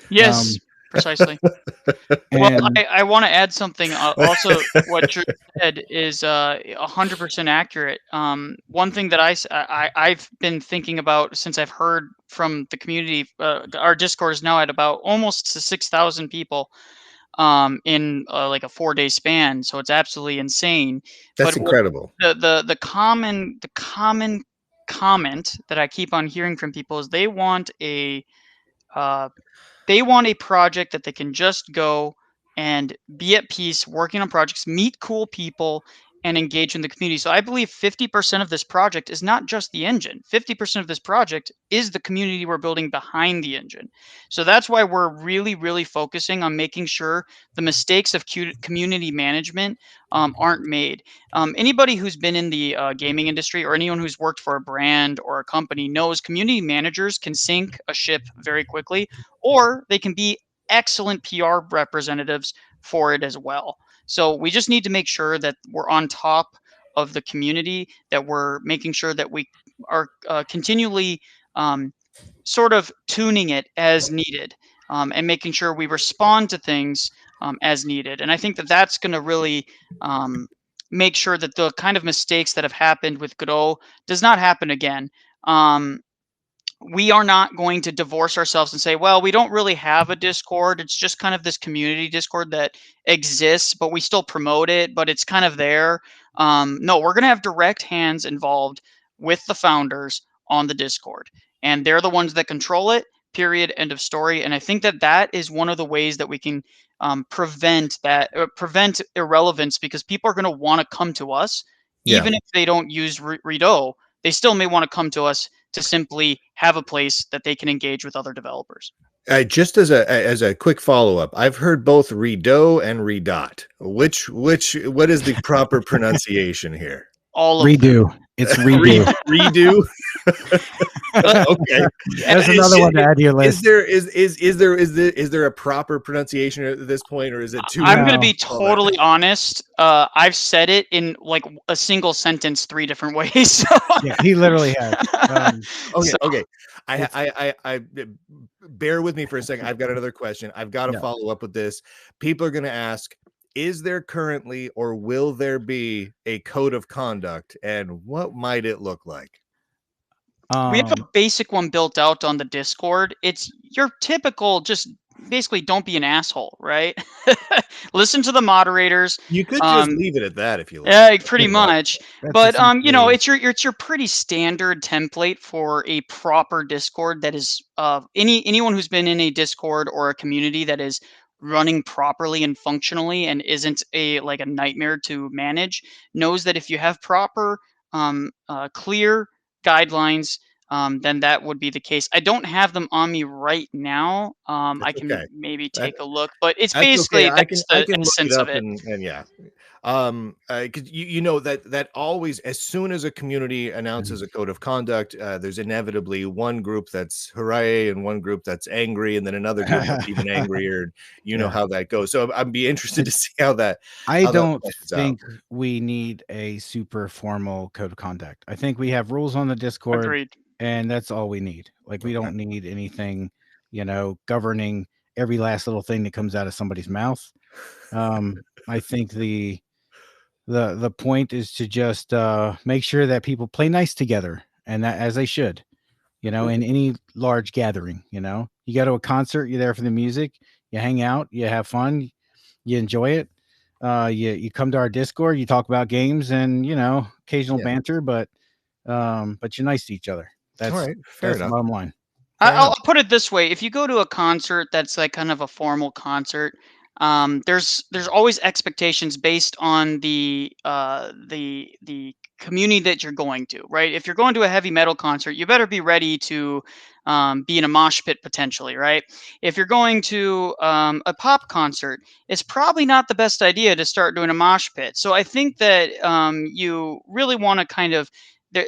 Yes, precisely. Well, I want to add something. Also, what Drew said is 100% accurate. One thing that I've been thinking about since I've heard from the community, our Discord is now at about almost 6,000 people in like a 4-day span. So it's absolutely insane. That's incredible. The common comment that I keep on hearing from people is they want a project that they can just go and be at peace working on projects, meet cool people, and engage in the community. So I believe 50% of this project is not just the engine. 50% of this project is the community we're building behind the engine. So that's why we're really, really focusing on making sure the mistakes of community management aren't made. Anybody who's been in the gaming industry or anyone who's worked for a brand or a company knows community managers can sink a ship very quickly, or they can be excellent PR representatives for it as well. So we just need to make sure that we're on top of the community, that we're making sure that we are continually sort of tuning it as needed, and making sure we respond to things as needed. And I think that that's going to really make sure that the kind of mistakes that have happened with Godot does not happen again. We are not going to divorce ourselves and say, well, we don't really have a Discord. It's just kind of this community Discord that exists, but we still promote it, but it's kind of there. No, we're going to have direct hands involved with the founders on the Discord, and they're the ones that control it, period, end of story. And I think that that is one of the ways that we can prevent irrelevance, because people are going to want to come to us, even if they don't use Redot. They still may want to come to us to simply have a place that they can engage with other developers. Just as a quick follow-up, I've heard both Redot and Redot. What is the proper pronunciation here? All of redo. them. It's redo. Redo. Okay, that's another one to add to your list. Is there a proper pronunciation at this point, or is it too? I'm going to be totally honest. I've said it in like a single sentence 3 different ways. So. Yeah, he literally has. Okay. I bear with me for a second. I've got another question. I've got to follow up with this. People are going to ask, is there currently or will there be a code of conduct, and what might it look like? We have a basic one built out on the Discord. It's your typical just basically don't be an asshole, right? Listen to the moderators. You could just leave it at that if you like. Yeah, pretty much. That's But you know, essentially- it's your pretty standard template for a proper Discord that is anyone who's been in a Discord or a community that is running properly and functionally and isn't a nightmare to manage knows that if you have proper clear guidelines, then that would be the case. I don't have them on me right now. I That's can okay. maybe take a look, but it's That's okay. basically I that's can the look it essence of up it. and yeah. 'Cause you know that always, as soon as a community announces a code of conduct, there's inevitably one group that's hooray and one group that's angry, and then another group that's even angrier. You know how that goes. So I'd be interested to see how that. I don't fleshes out. think we need a super formal code of conduct. I think we have rules on the Discord, Agreed. and that's all we need. Like, we don't need anything, governing every last little thing that comes out of somebody's mouth. I think the point is to just make sure that people play nice together, and that as they should, in any large gathering. You go to a concert, you're there for the music, you hang out, you have fun, you enjoy it. You come to our Discord, you talk about games and occasional banter, but you're nice to each other. That's all right. Fair that's the enough. bottom line. I'll put it this way: if you go to a concert that's like kind of a formal concert, there's always expectations based on the community that you're going to, right? If you're going to a heavy metal concert, you better be ready to be in a mosh pit potentially, right? If you're going to a pop concert, it's probably not the best idea to start doing a mosh pit. So I think that you really want to kind of there,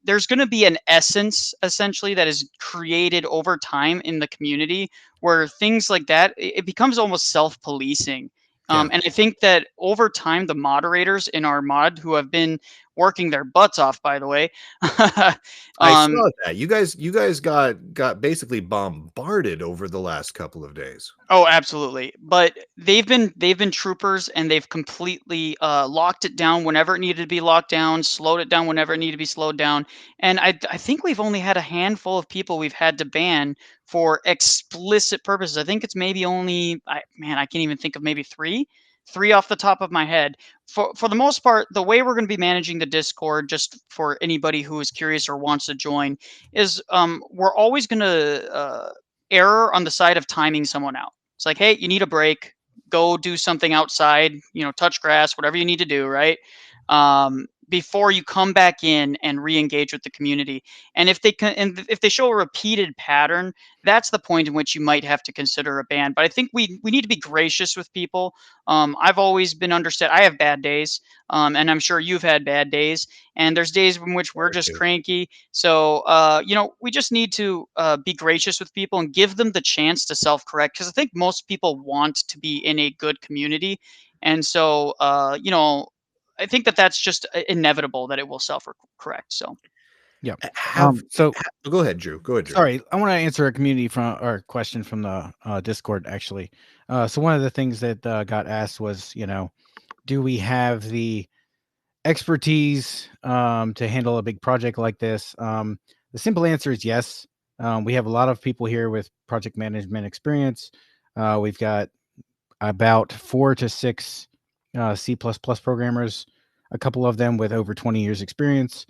there's going to be an essence essentially that is created over time in the community where things like that it becomes almost self-policing. And I think that over time the moderators in our mod who have been working their butts off, by the way, I saw that you guys got basically bombarded over the last couple of days. Oh, absolutely. But they've been troopers, and they've completely locked it down whenever it needed to be locked down, slowed it down whenever it needed to be slowed down. And I think we've only had a handful of people we've had to ban for explicit purposes. I think it's maybe only I can't even think of maybe three off the top of my head. For the most part, the way we're going to be managing the Discord, just for anybody who is curious or wants to join, is we're always going to err on the side of timing someone out. It's like, hey, you need a break. Go do something outside, touch grass, whatever you need to do, right? Before you come back in and re-engage with the community. And if they show a repeated pattern, that's the point in which you might have to consider a ban. But I think we need to be gracious with people. I've always been understood. I have bad days, and I'm sure you've had bad days. And there's days in which we're just cranky. So, we just need to be gracious with people and give them the chance to self-correct. Because I think most people want to be in a good community. And so, I think that's just inevitable that it will self-correct. So, yeah. Go ahead, Drew. Go ahead, Drew. Sorry, I want to answer a question from the Discord actually. So one of the things that got asked was, do we have the expertise to handle a big project like this? The simple answer is yes. We have a lot of people here with project management experience. We've got about 4 to 6 C++ programmers, a couple of them with over 20 years experience.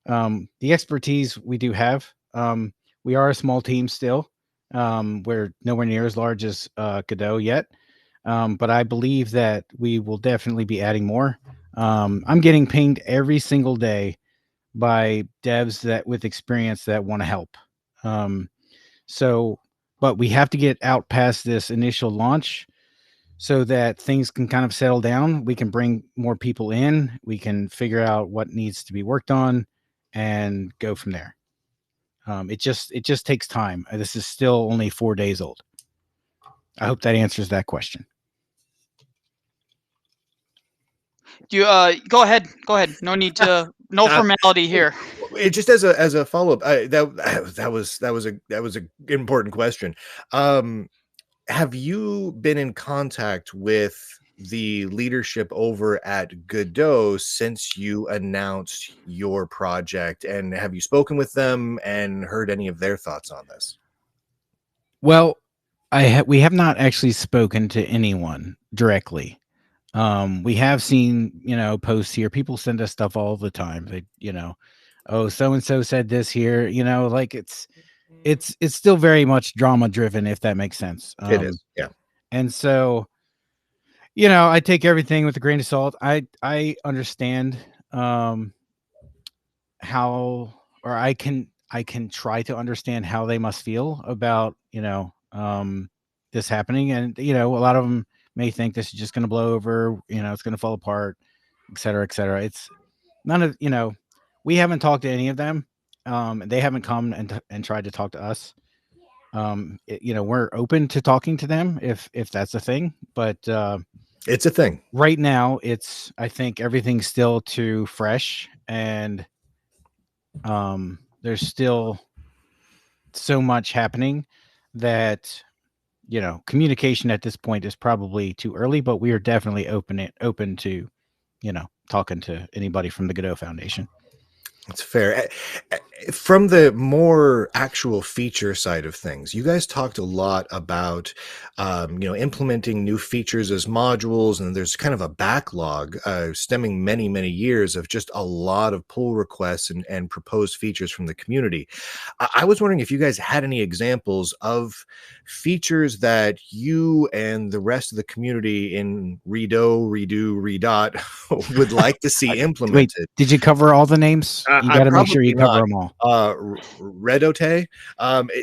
The expertise we do have. We are a small team still. We're nowhere near as large as Godot yet. But I believe that we will definitely be adding more. I'm getting pinged every single day by devs that with experience that want to help. But we have to get out past this initial launch so that things can kind of settle down. We can bring more people in. We can figure out what needs to be worked on and go from there. It just takes time. This is still only 4 days old. I hope that answers that question. You go ahead. No need to. No formality here. It just as a follow up. That was an important question. Have you been in contact with the leadership over at Godot since you announced your project, and have you spoken with them and heard any of their thoughts on this? Well, we have not actually spoken to anyone directly. We have seen, posts here. People send us stuff all the time. They, oh, so and so said this here. Like it's still very much drama driven, if that makes sense. It is, yeah. And so, I take everything with a grain of salt. I understand how, or I can try to understand how they must feel about this happening, and a lot of them may think this is just going to blow over, it's going to fall apart, et cetera, et cetera. It's none of, we haven't talked to any of them. They haven't come and tried to talk to us. We're open to talking to them if that's a thing, but it's a thing right now. I think everything's still too fresh, and there's still so much happening that communication at this point is probably too early, but we are definitely open to talking to anybody from the Godot Foundation. That's fair. From the more actual feature side of things, you guys talked a lot about, implementing new features as modules, and there's kind of a backlog stemming many, many years of just a lot of pull requests and proposed features from the community. I was wondering if you guys had any examples of features that you and the rest of the community in Redot would like to see implemented. Wait, did you cover all the names? You got to make sure you cover them all. Redot,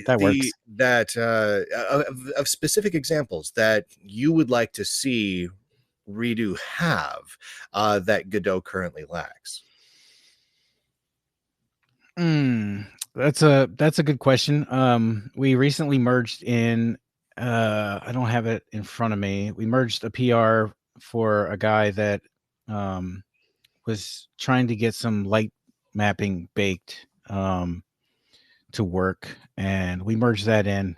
that works. Of specific examples that you would like to see Redo have that Godot currently lacks. That's a good question. We recently merged in. I don't have it in front of me. We merged a PR for a guy that was trying to get some light mapping baked to work, and we merged that in.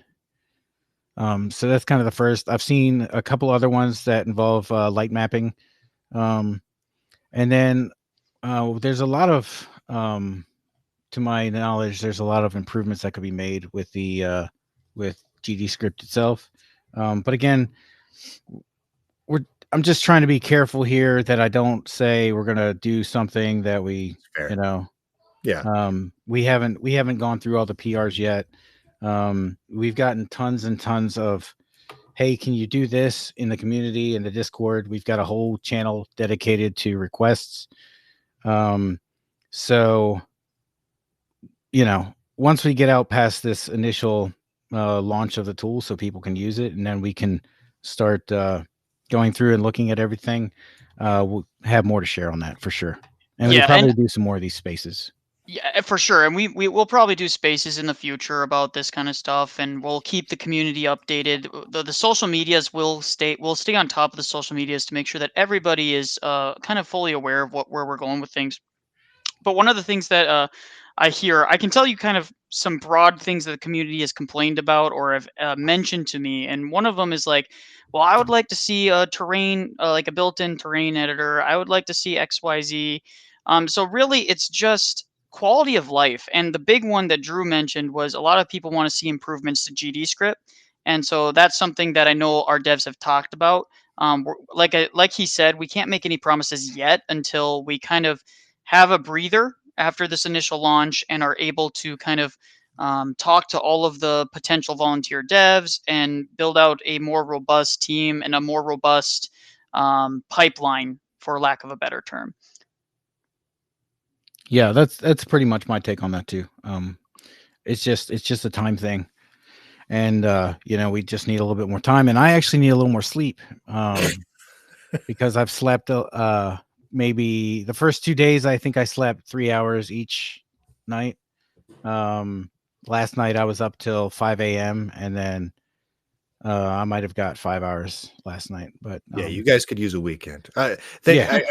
So that's kind of the first. I've seen a couple other ones that involve light mapping, and then there's a lot of, to my knowledge, there's a lot of improvements that could be made with the with GDScript itself. But again, I'm just trying to be careful here that I don't say we're gonna do something that we, we haven't gone through all the PRs yet. We've gotten tons and tons of, hey, can you do this in the community, in the Discord? We've got a whole channel dedicated to requests. So, once we get out past this initial launch of the tool so people can use it, and then we can start going through and looking at everything, we'll have more to share on that for sure. And we'll probably do some more of these spaces. Yeah, for sure. And we will probably do spaces in the future about this kind of stuff, and we'll keep the community updated. The social medias will stay on top of the social medias to make sure that everybody is kind of fully aware of where we're going with things. But one of the things that I hear, I can tell you kind of some broad things that the community has complained about or have mentioned to me. And one of them is like, well, I would like to see a terrain, like a built-in terrain editor. I would like to see XYZ. So really, it's just quality of life. And the big one that Drew mentioned was a lot of people want to see improvements to GDScript. And so that's something that I know our devs have talked about. Like he said, we can't make any promises yet until we kind of have a breather after this initial launch and are able to kind of talk to all of the potential volunteer devs and build out a more robust team and a more robust pipeline, for lack of a better term. Yeah, that's pretty much my take on that too. It's just a time thing, and we just need a little bit more time, and I actually need a little more sleep because I've slept maybe the first 2 days. I think I slept 3 hours each night. Last night I was up till 5 a.m. and then I might have got 5 hours last night, but yeah, you guys could use a weekend. I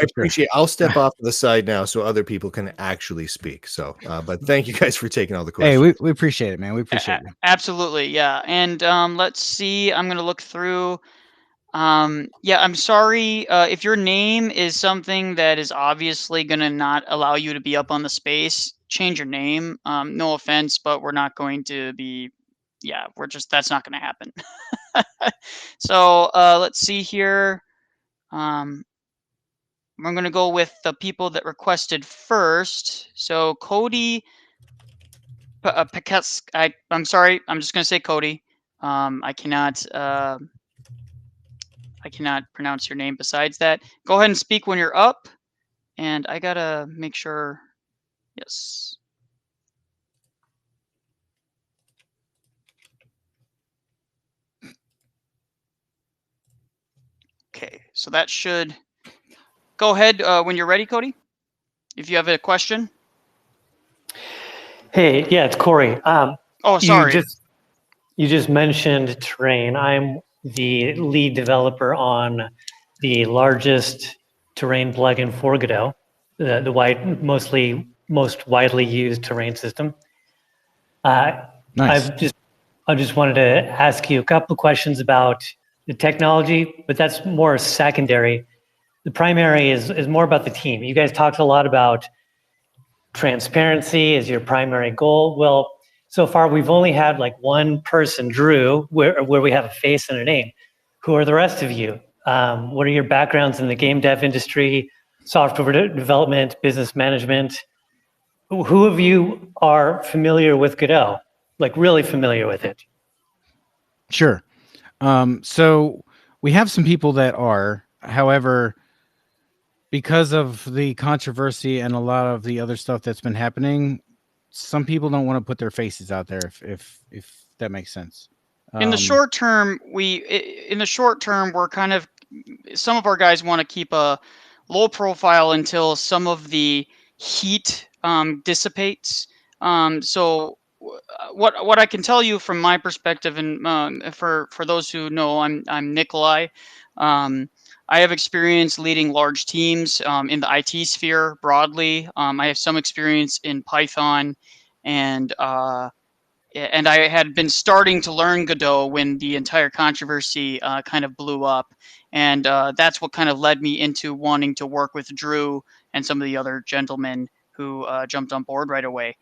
appreciate. I'll step off to the side now so other people can actually speak. So, but thank you guys for taking all the questions. Hey, we appreciate it, man. We appreciate it. Absolutely, yeah. And let's see. I'm gonna look through. Yeah, I'm sorry if your name is something that is obviously gonna not allow you to be up on the space. Change your name. No offense, but we're not going to be yeah, that's not going to happen. So let's see here. I'm going to go with the people that requested first. So Cody I'm sorry. I'm just going to say Cody. I cannot pronounce your name besides that. Go ahead and speak when you're up. And I got to make sure. Yes. Okay. So that should go ahead when you're ready, Cody. If you have a question. Hey, yeah, it's Corey. Oh, sorry. You just mentioned terrain. I'm the lead developer on the largest terrain plugin for Godot, the most widely used terrain system. Nice. I just wanted to ask you a couple of questions about the technology, but that's more secondary. The primary is more about the team. You guys talked a lot about transparency as your primary goal. Well, so far we've only had like one person, Drew, where we have a face and a name. Who are the rest of you? What are your backgrounds in the game dev industry, software development, business management? Who of you are familiar with Godot? Like really familiar with it? Sure. So we have some people that are, however, because of the controversy and a lot of the other stuff that's been happening, some people don't want to put their faces out there, if that makes sense. In the short term, we're kind of, some of our guys want to keep a low profile until some of the heat dissipates. So what I can tell you from my perspective, and for those who know, I'm Nikolai. I have experience leading large teams in the IT sphere broadly. I have some experience in Python, and I had been starting to learn Godot when the entire controversy kind of blew up. And that's what kind of led me into wanting to work with Drew and some of the other gentlemen who jumped on board right away.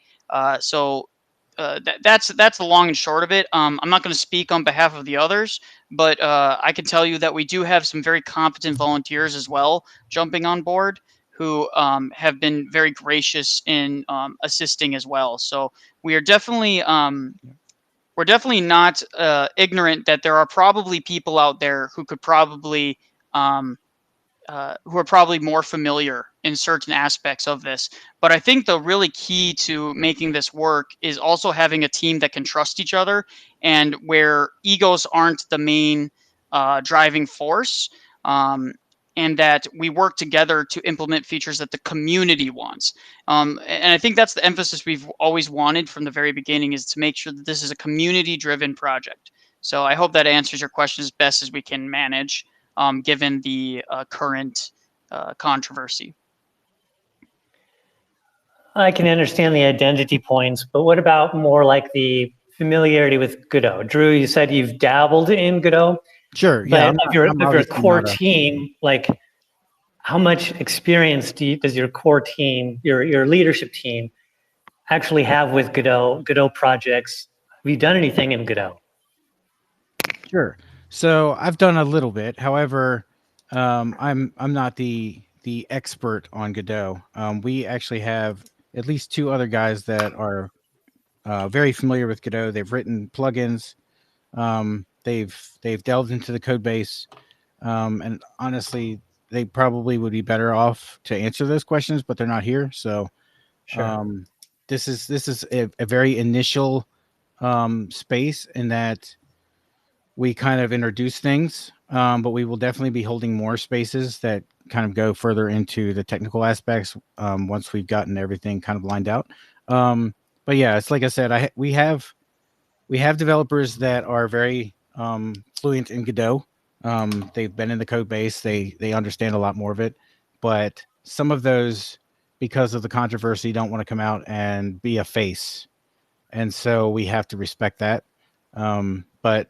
So that's the long and short of it. I'm not going to speak on behalf of the others, but I can tell you that we do have some very competent volunteers as well jumping on board who have been very gracious in assisting as well. So we are definitely not ignorant that there are probably people out there who could probably who are probably more familiar in certain aspects of this. But I think the really key to making this work is also having a team that can trust each other and where egos aren't the main driving force. And that we work together to implement features that the community wants. And I think that's the emphasis we've always wanted from the very beginning, is to make sure that this is a community-driven project. So I hope that answers your question as best as we can manage, given the current controversy. I can understand the identity points, but what about more like the familiarity with Godot? Drew, you said you've dabbled in Godot. Sure. But Yeah. of your core team, like how much experience does your core team, your leadership team, actually have with Godot projects? Have you done anything in Godot? Sure. So I've done a little bit. However, I'm not the expert on Godot. We actually have at least two other guys that are very familiar with Godot. They've written plugins. They've delved into the code base, and honestly, they probably would be better off to answer those questions, but they're not here. So, Sure. this is a very initial space in that we kind of introduce things, but we will definitely be holding more spaces that kind of go further into the technical aspects once we've gotten everything kind of lined out. But yeah, it's like I said, we have developers that are very fluent in Godot. They've been in the code base. They understand a lot more of it. But some of those, because of the controversy, don't want to come out and be a face. And so we have to respect that. But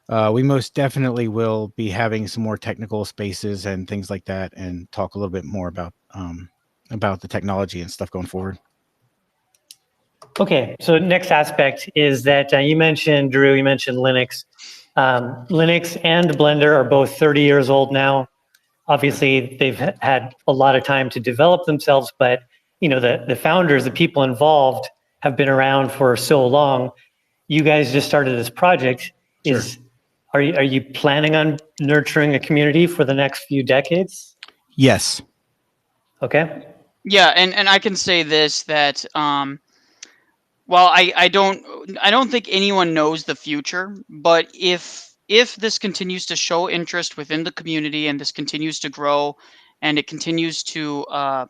we most definitely will be having some more technical spaces and things like that, and talk a little bit more about the technology and stuff going forward. Okay, so next aspect is that you mentioned, Drew, you mentioned Linux. Linux and Blender are both 30 years old now. Obviously, they've had a lot of time to develop themselves, but the founders, the people involved, have been around for so long. You guys just started this project. Sure. Are you planning on nurturing a community for the next few decades? Yes. Okay. Yeah, and I can say this, that well, I don't think anyone knows the future, but if this continues to show interest within the community, and this continues to grow, and it continues to uh,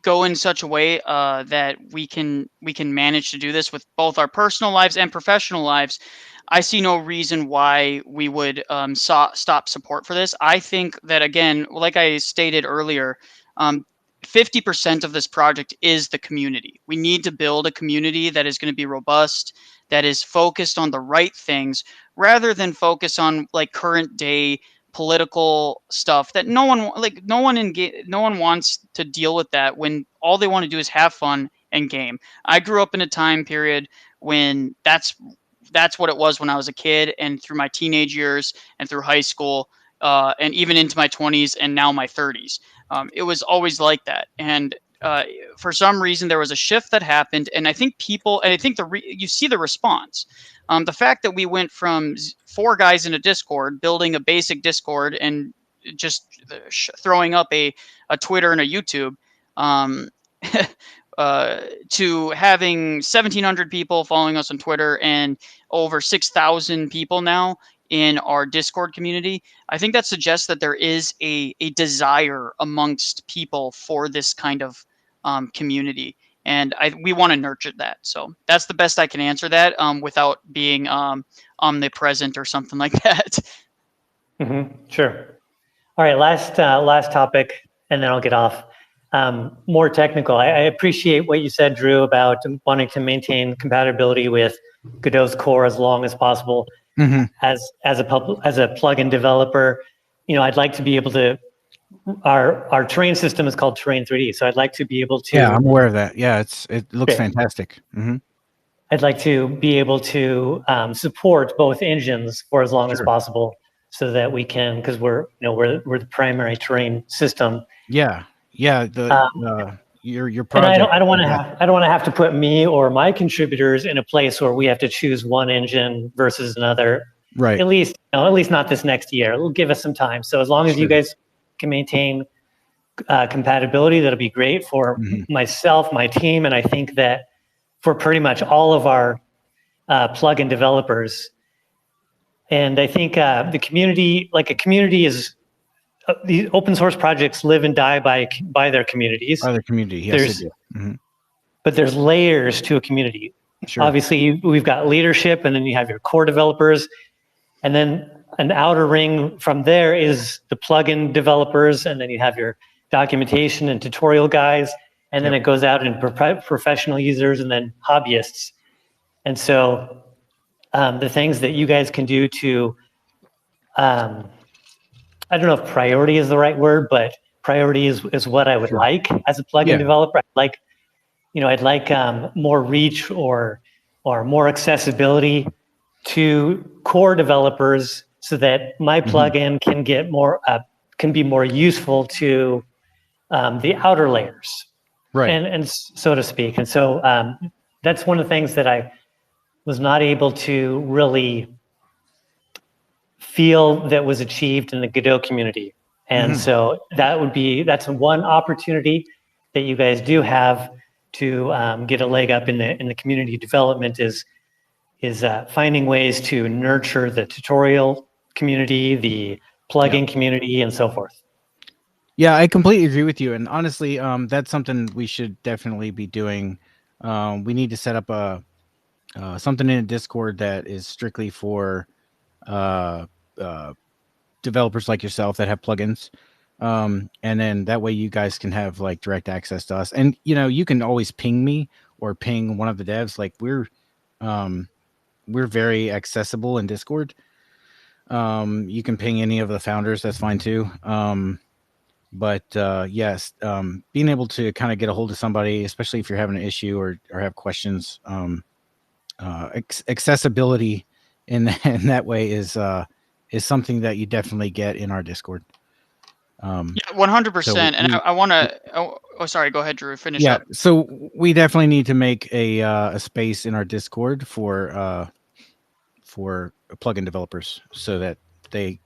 go in such a way that we can manage to do this with both our personal lives and professional lives, I see no reason why we would stop support for this. I think that, again, like I stated earlier, 50% of this project is the community. We need to build a community that is going to be robust, that is focused on the right things, rather than focus on like current day political stuff that no one wants to deal with, that when all they want to do is have fun and game. I grew up in a time period when that's what it was when I was a kid, and through my teenage years, and through high school, and even into my 20s, and now my 30s. It was always like that. And for some reason, there was a shift that happened, and I think you see the response. The fact that we went from 4 guys in a Discord, building a basic Discord, and just throwing up a Twitter and a YouTube, um, to having 1,700 people following us on Twitter, and over 6,000 people now in our Discord community. I think that suggests that there is a desire amongst people for this kind of community, and we want to nurture that. So that's the best I can answer that, without being omnipresent or something like that. Sure. All right, last topic, and then I'll get off. More technical. I appreciate what you said, Drew, about wanting to maintain compatibility with Godot's core as long as possible. As a plugin developer, I'd like to be able to. Our terrain system is called Terrain 3D, so I'd like to be able to. Yeah, I'm aware of that. Yeah, it looks fantastic. I'd like to be able to support both engines for as long as possible, so that we can, because we're the primary terrain system. Yeah. Your project. And I don't want to have to put me or my contributors in a place where we have to choose one engine versus another. Right. At least not this next year. It'll give us some time. So as long as you guys can maintain compatibility, that'll be great for myself, my team, and I think that for pretty much all of our plugin developers. And I think the community, like a community, is the open source projects live and die by their communities. By their community, yes, they do. But there's layers to a community. Sure. Obviously, we've got leadership, and then you have your core developers, and then an outer ring from there is the plugin developers, and then you have your documentation and tutorial guys, and then it goes out in professional users, and then hobbyists. And so the things that you guys can do to, I don't know if priority is the right word, but priority is what I would like as a plugin developer. I'd like more reach or more accessibility to core developers, so that my plugin can get more can be more useful to the outer layers, right? And so to speak. And so that's one of the things that I was not able to really feel that was achieved in the Godot community. And so that's one opportunity that you guys do have to get a leg up in the community development, is finding ways to nurture the tutorial community, the plugin community, and so forth. Yeah, I completely agree with you. And honestly, that's something we should definitely be doing. We need to set up something in a Discord that is strictly for developers like yourself that have plugins. And then that way you guys can have like direct access to us. And you can always ping me or ping one of the devs. Like we're very accessible in Discord. You can ping any of the founders, that's fine too. But yes, being able to kind of get a hold of somebody, especially if you're having an issue or have questions, accessibility in that way is something that you definitely get in our Discord. Yeah, 100%. So And I want to. Oh, sorry. Go ahead, Drew. Finish yeah, up. so we definitely need to make a space in our Discord for plugin developers, so that they,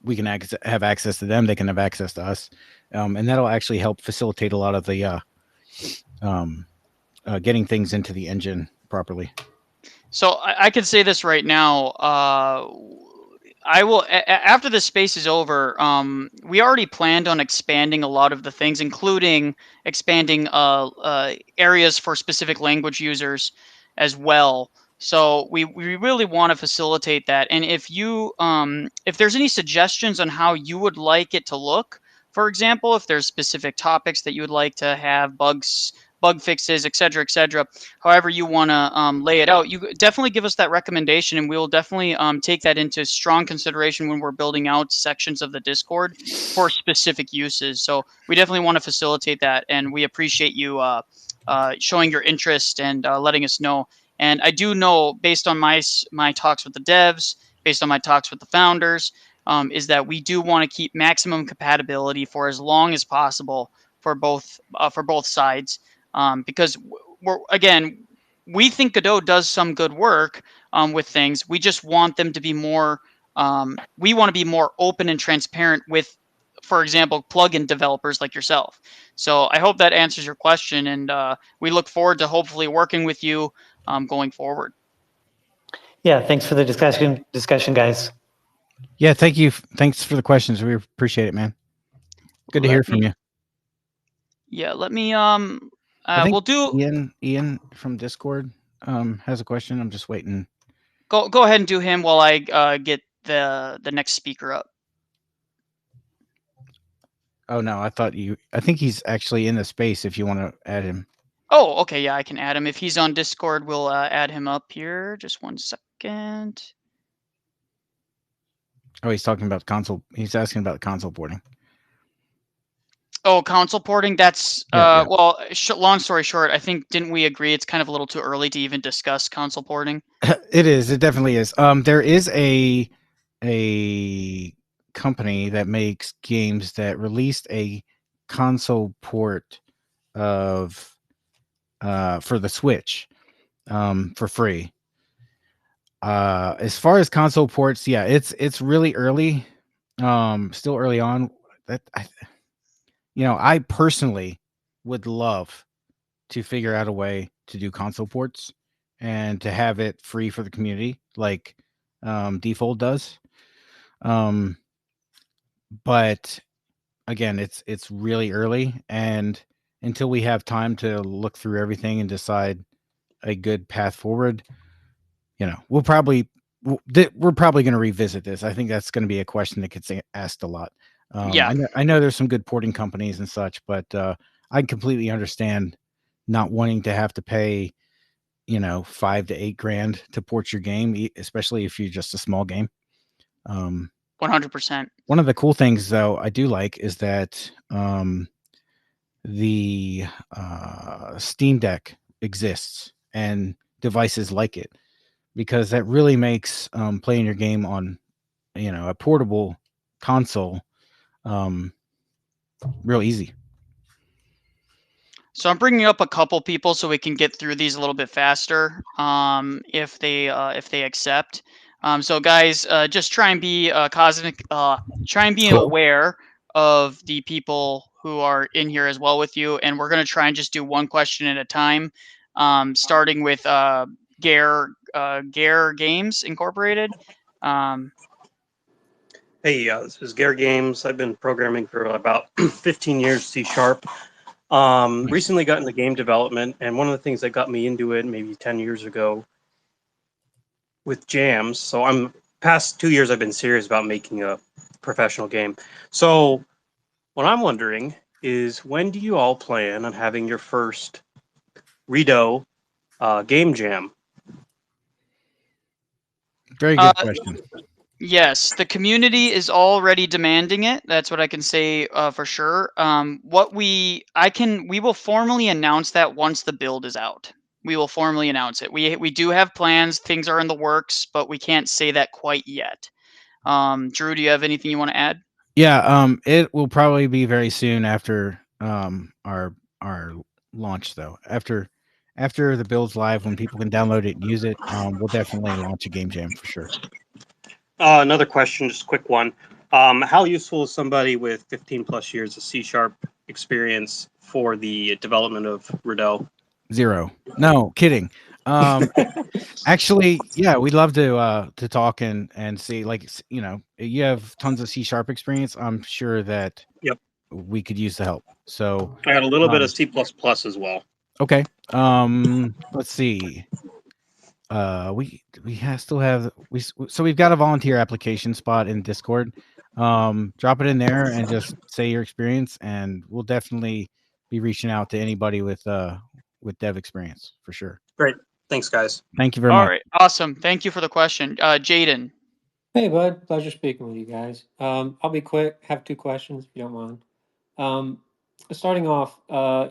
we can have access to them, they can have access to us, and that'll actually help facilitate a lot of the getting things into the engine properly. So I can say this right now. I will after the space is over. We already planned on expanding a lot of the things, including expanding areas for specific language users as well. So we really want to facilitate that. And if there's any suggestions on how you would like it to look, for example, if there's specific topics that you would like to have bug fixes, et cetera, however you want to lay it out, you definitely give us that recommendation, and we will definitely take that into strong consideration when we're building out sections of the Discord for specific uses. So we definitely want to facilitate that, and we appreciate you showing your interest and letting us know. And I do know, based on my talks with the devs, based on my talks with the founders, is that we do want to keep maximum compatibility for as long as possible for both sides. Because we think Godot does some good work with things. We just want them to be more. We want to be more open and transparent with, for example, plugin developers like yourself. So I hope that answers your question, and we look forward to hopefully working with you going forward. Yeah, thanks for the discussion, guys. Yeah, thank you. Thanks for the questions. We appreciate it, man. Good to hear from you. Yeah, let me I think we'll do Ian from Discord has a question. I'm just waiting. Go ahead and do him while I get the next speaker up. Oh no, I think he's actually in the space if you want to add him. Oh, okay, yeah, I can add him. If he's on Discord, we'll add him up here. Just 1 second. Oh, he's talking about console. He's asking about console porting. Oh, console porting. That's Yeah. well. Long story short, I think didn't we agree it's kind of a little too early to even discuss console porting? It is. It definitely is. There is a company that makes games that released a console port of for the Switch for free. As far as console ports, yeah, it's really early. Still early on. I personally would love to figure out a way to do console ports and to have it free for the community, like Default does. But again, it's really early, and until we have time to look through everything and decide a good path forward, we're probably going to revisit this. I think that's going to be a question that gets asked a lot. Yeah. I know there's some good porting companies and such, but I completely understand not wanting to have to pay, $5,000 to $8,000 to port your game, especially if you're just a small game. 100%. One of the cool things, though, I do like is that the Steam Deck exists and devices like it, because that really makes playing your game on, a portable console real easy. So I'm bringing up a couple people so we can get through these a little bit faster, if they accept. So guys, just try and be try and be aware of the people who are in here as well with you, and we're gonna try and just do one question at a time, starting with Gare Games Incorporated. Hey, this is Gare Games. I've been programming for about 15 years, C#. Recently got into game development, and one of the things that got me into it maybe 10 years ago with jams. So past 2 years I've been serious about making a professional game. So what I'm wondering is, when do you all plan on having your first Redot game jam? Very good question. Yes, the community is already demanding it. That's what I can say for sure. We will formally announce that once the build is out. We will formally announce it. We do have plans. Things are in the works, but we can't say that quite yet. Drew, do you have anything you want to add? Yeah, it will probably be very soon after our launch though. After the build's live, when people can download it and use it, we'll definitely launch a game jam for sure. Another question, just a quick one. How useful is somebody with 15 plus years of C# experience for the development of Redot? 0. No, kidding. Actually, yeah, we'd love to talk and see, like, you have tons of C# experience. I'm sure that Yep. we could use the help. So I got a little bit of C++ as well. okay. Let's see. So we've got a volunteer application spot in Discord. Drop it in there and just say your experience, and we'll definitely be reaching out to anybody with dev experience for sure. Great. Thanks, guys. Thank you very All much. right, awesome. Thank you for the question, Jaden. Hey, bud. Pleasure speaking with you guys. I'll be quick. Have 2 questions, if you don't mind. Starting off,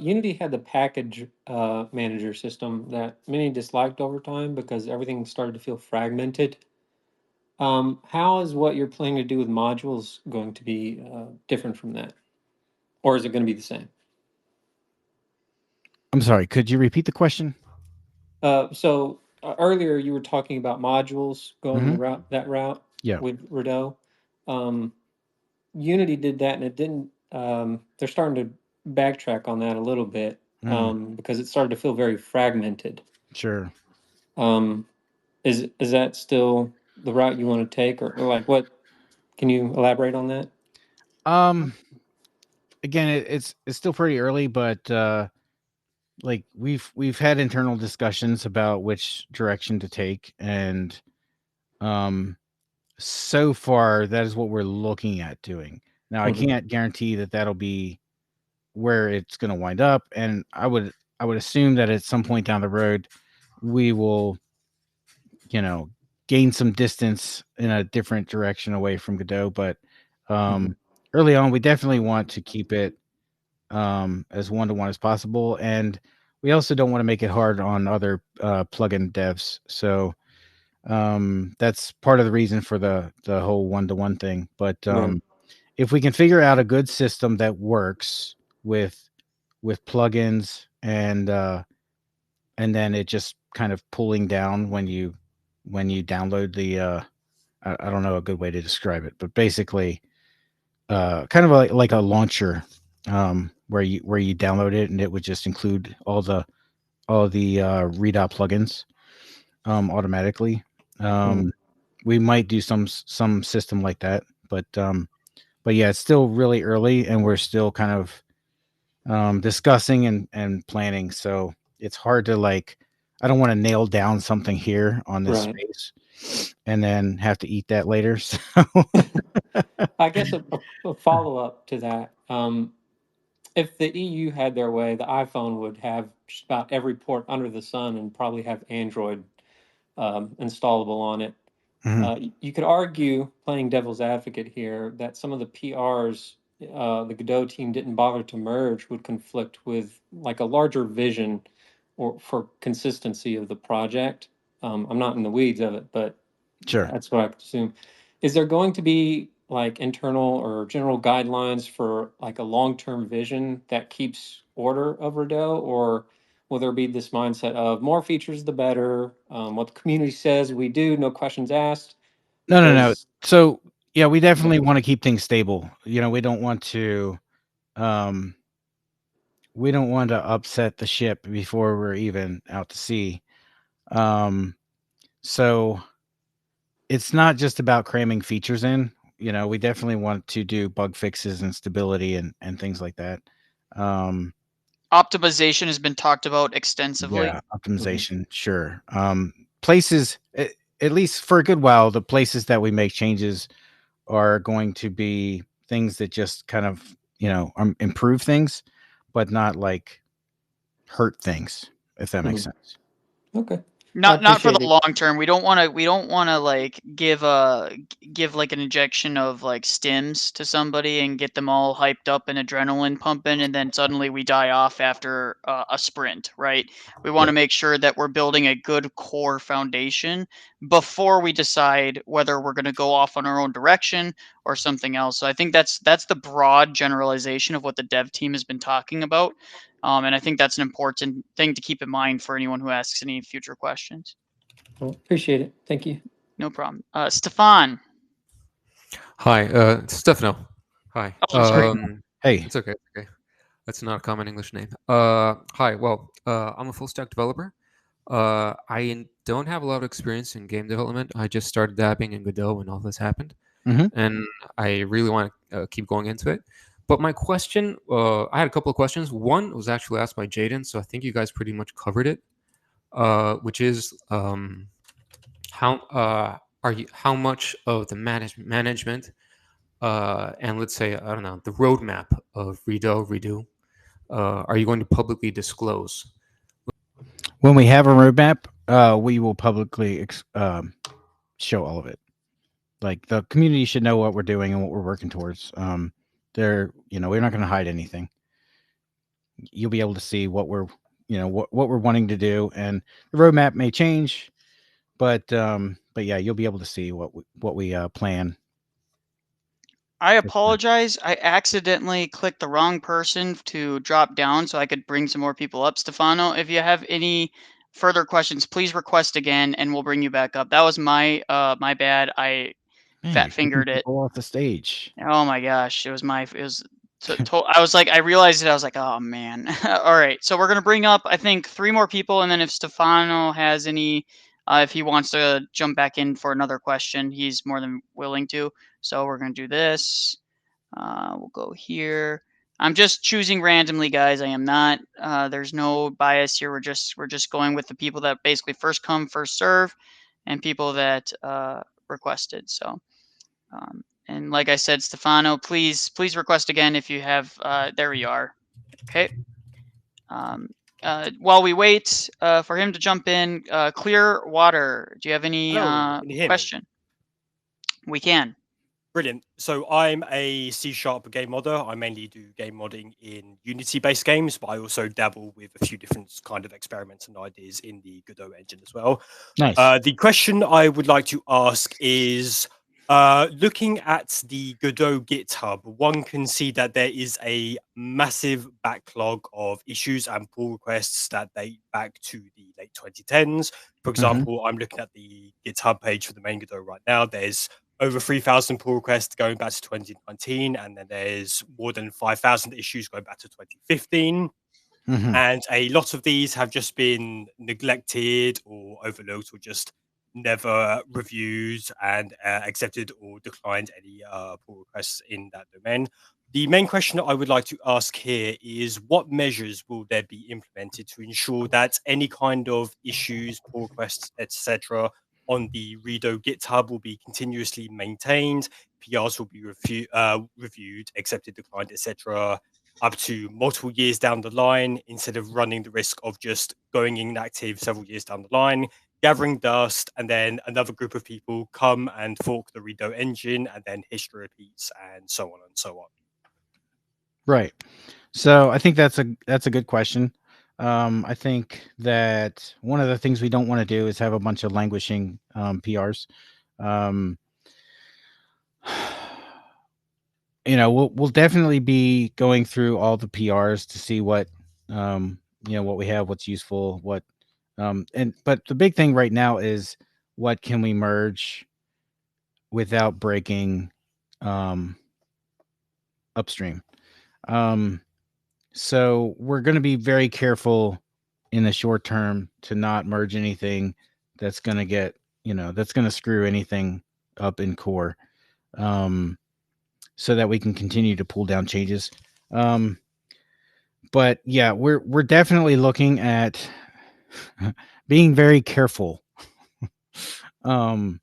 Unity had the package manager system that many disliked over time because everything started to feel fragmented. How is what you're planning to do with modules going to be different from that? Or is it going to be the same? I'm sorry. Could you repeat the question? Earlier you were talking about modules going that route Yeah. with Redot. Unity did that, and it didn't. They're starting to backtrack on that a little bit because it started to feel very fragmented. Sure. Is that still the route you want to take, or like what? Can you elaborate on that? Again, it's still pretty early, but like we've had internal discussions about which direction to take, and so far that is what we're looking at doing. Now, I can't guarantee that that'll be where it's going to wind up, and I would assume that at some point down the road we will gain some distance in a different direction away from Godot, but early on we definitely want to keep it as one-to-one as possible, and we also don't want to make it hard on other plugin devs. So that's part of the reason for the whole one-to-one thing. But if we can figure out a good system that works with plugins and then it just kind of pulling down when you download the I don't know a good way to describe it, but basically kind of like a launcher where you download it and it would just include all the Redot plugins automatically. We might do some system like that, but yeah, it's still really early and we're still kind of discussing and planning. So it's hard to I don't want to nail down something here on this space and then have to eat that later. So I guess a follow up to that. If the EU had their way, the iPhone would have just about every port under the sun and probably have Android installable on it. You could argue, playing devil's advocate here, that some of the PRs the Godot team didn't bother to merge would conflict with like a larger vision or for consistency of the project. I'm not in the weeds of it, but sure, that's what I could assume. Is there going to be like internal or general guidelines for like a long-term vision that keeps order of Redot, or will there be this mindset of more features the better? What the community says we do, no questions asked. No. So yeah, we definitely want to keep things stable. We don't want to upset the ship before we're even out to sea. So it's not just about cramming features in. We definitely want to do bug fixes and stability and things like that. Optimization has been talked about extensively. Yeah, optimization, sure. Places, at least for a good while, the places that we make changes are going to be things that just kind of improve things, but not like hurt things, if that makes sense. Okay. Not for the appreciate it. long term. We don't want to like give like an injection of like stims to somebody and get them all hyped up and adrenaline pumping, and then suddenly we die off after a sprint, right? We want to make sure that we're building a good core foundation before we decide whether we're going to go off on our own direction or something else. So I think that's the broad generalization of what the dev team has been talking about. And I think that's an important thing to keep in mind for anyone who asks any future questions. Well, appreciate it. Thank you. No problem. Stefan. Hi, it's Stefano. Hi. Oh, I'm sorry. Hey. It's okay. Okay. That's not a common English name. Hi. Well, I'm a full stack developer. I don't have a lot of experience in game development. I just started dabbing in Godot when all this happened, and I really want to keep going into it. But my question, I had a couple of questions. One was actually asked by Jaden, so I think you guys pretty much covered it, which is how much of the management and let's say, I don't know, the roadmap of Redo are you going to publicly disclose? When we have a roadmap, we will publicly show all of it. Like, the community should know what we're doing and what we're working towards. We're not going to hide anything. You'll be able to see what we're wanting to do, and the roadmap may change, but yeah, you'll be able to see what we plan. I apologize. I accidentally clicked the wrong person to drop down so I could bring some more people up. Stefano, if you have any further questions, please request again and we'll bring you back up. That was my bad. I fat fingered it. Off the stage. Oh my gosh, I was like, I realized it. I was like, oh man. All right, so we're gonna bring up, I think, 3 more people, and then if Stefano has any, if he wants to jump back in for another question, he's more than willing to. So we're gonna do this. We'll go here. I'm just choosing randomly, guys. I am not. There's no bias here. We're just going with the people that basically first come, first serve, and people that requested. So. And like I said, Stefano, please request again if you have. There we are. Okay. While we wait for him to jump in, Clear Water, do you have any Hello, can you hear me? question? We can. Brilliant. So I'm a C# game modder. I mainly do game modding in Unity-based games, but I also dabble with a few different kind of experiments and ideas in the Godot engine as well. Nice. The question I would like to ask is, looking at the Godot GitHub, one can see that there is a massive backlog of issues and pull requests that date back to the late 2010s. For example, I'm looking at the GitHub page for the main Godot right now. There's over 3,000 pull requests going back to 2019, and then there's more than 5,000 issues going back to 2015. And a lot of these have just been neglected or overlooked or just never reviewed and accepted or declined any pull requests in that domain. The main question that I would like to ask here is, what measures will there be implemented to ensure that any kind of issues, pull requests, etc., on the Redot GitHub will be continuously maintained, PRs will be reviewed, accepted, declined, etc., up to multiple years down the line, instead of running the risk of just going inactive several years down the line, gathering dust, and then another group of people come and fork the Redot engine, and then history repeats, and so on and so on. Right. So I think that's a good question. I think that one of the things we don't want to do is have a bunch of languishing PRs. We'll definitely be going through all the PRs to see what what we have, what's useful, but the big thing right now is, what can we merge without breaking upstream. So we're going to be very careful in the short term to not merge anything that's going to that's going to screw anything up in core, so that we can continue to pull down changes. But yeah, we're definitely looking at being very careful to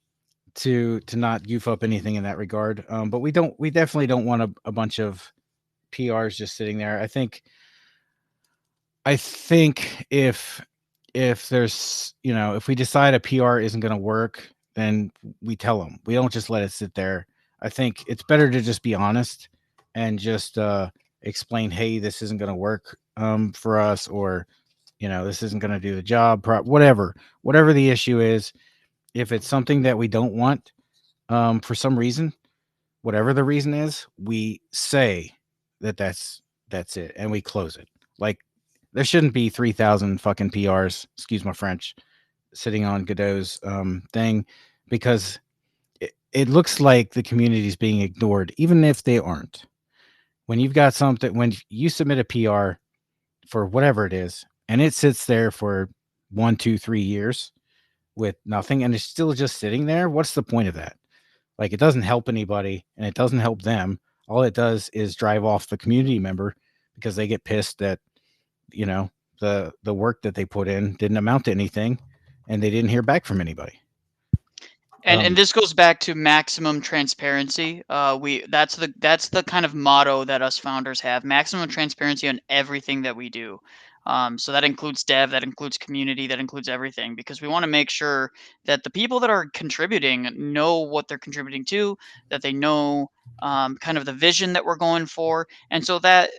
not goof up anything in that regard. But we definitely don't want a bunch of PRs just sitting there. I think if if there's, if we decide a PR isn't going to work, then we tell them. We don't just let it sit there. I think it's better to just be honest and just explain, hey, this isn't going to work for us, or this isn't going to do the job. Whatever the issue is, if it's something that we don't want for some reason, whatever the reason is, we say that's it, and we close it. Like, there shouldn't be 3,000 fucking PRs, excuse my French, sitting on Godot's thing, because it looks like the community is being ignored, even if they aren't. When you've got something, when you submit a PR for whatever it is, and it sits there for 1, 2, 3 years with nothing, and it's still just sitting there, what's the point of that? Like, it doesn't help anybody, and it doesn't help them. All it does is drive off the community member, because they get pissed that the work that they put in didn't amount to anything, and they didn't hear back from anybody. And this goes back to maximum transparency. That's the kind of motto that us founders have: maximum transparency on everything that we do. So that includes dev, that includes community, that includes everything, because we want to make sure that the people that are contributing know what they're contributing to, that they know kind of the vision that we're going for, and so that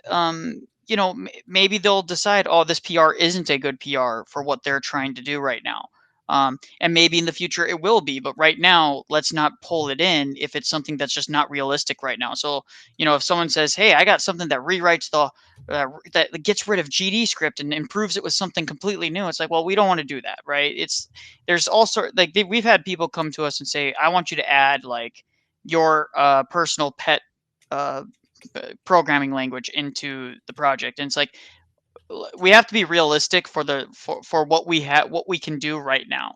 maybe they'll decide, oh, this PR isn't a good PR for what they're trying to do right now. And maybe in the future it will be, but right now, let's not pull it in if it's something that's just not realistic right now. So, if someone says, hey, I got something that rewrites that gets rid of GD script and improves it with something completely new, it's like, well, we don't want to do that, right? There's all sort, like, we've had people come to us and say, I want you to add like your personal pet programming language into the project. And it's like, we have to be realistic for what we can do right now.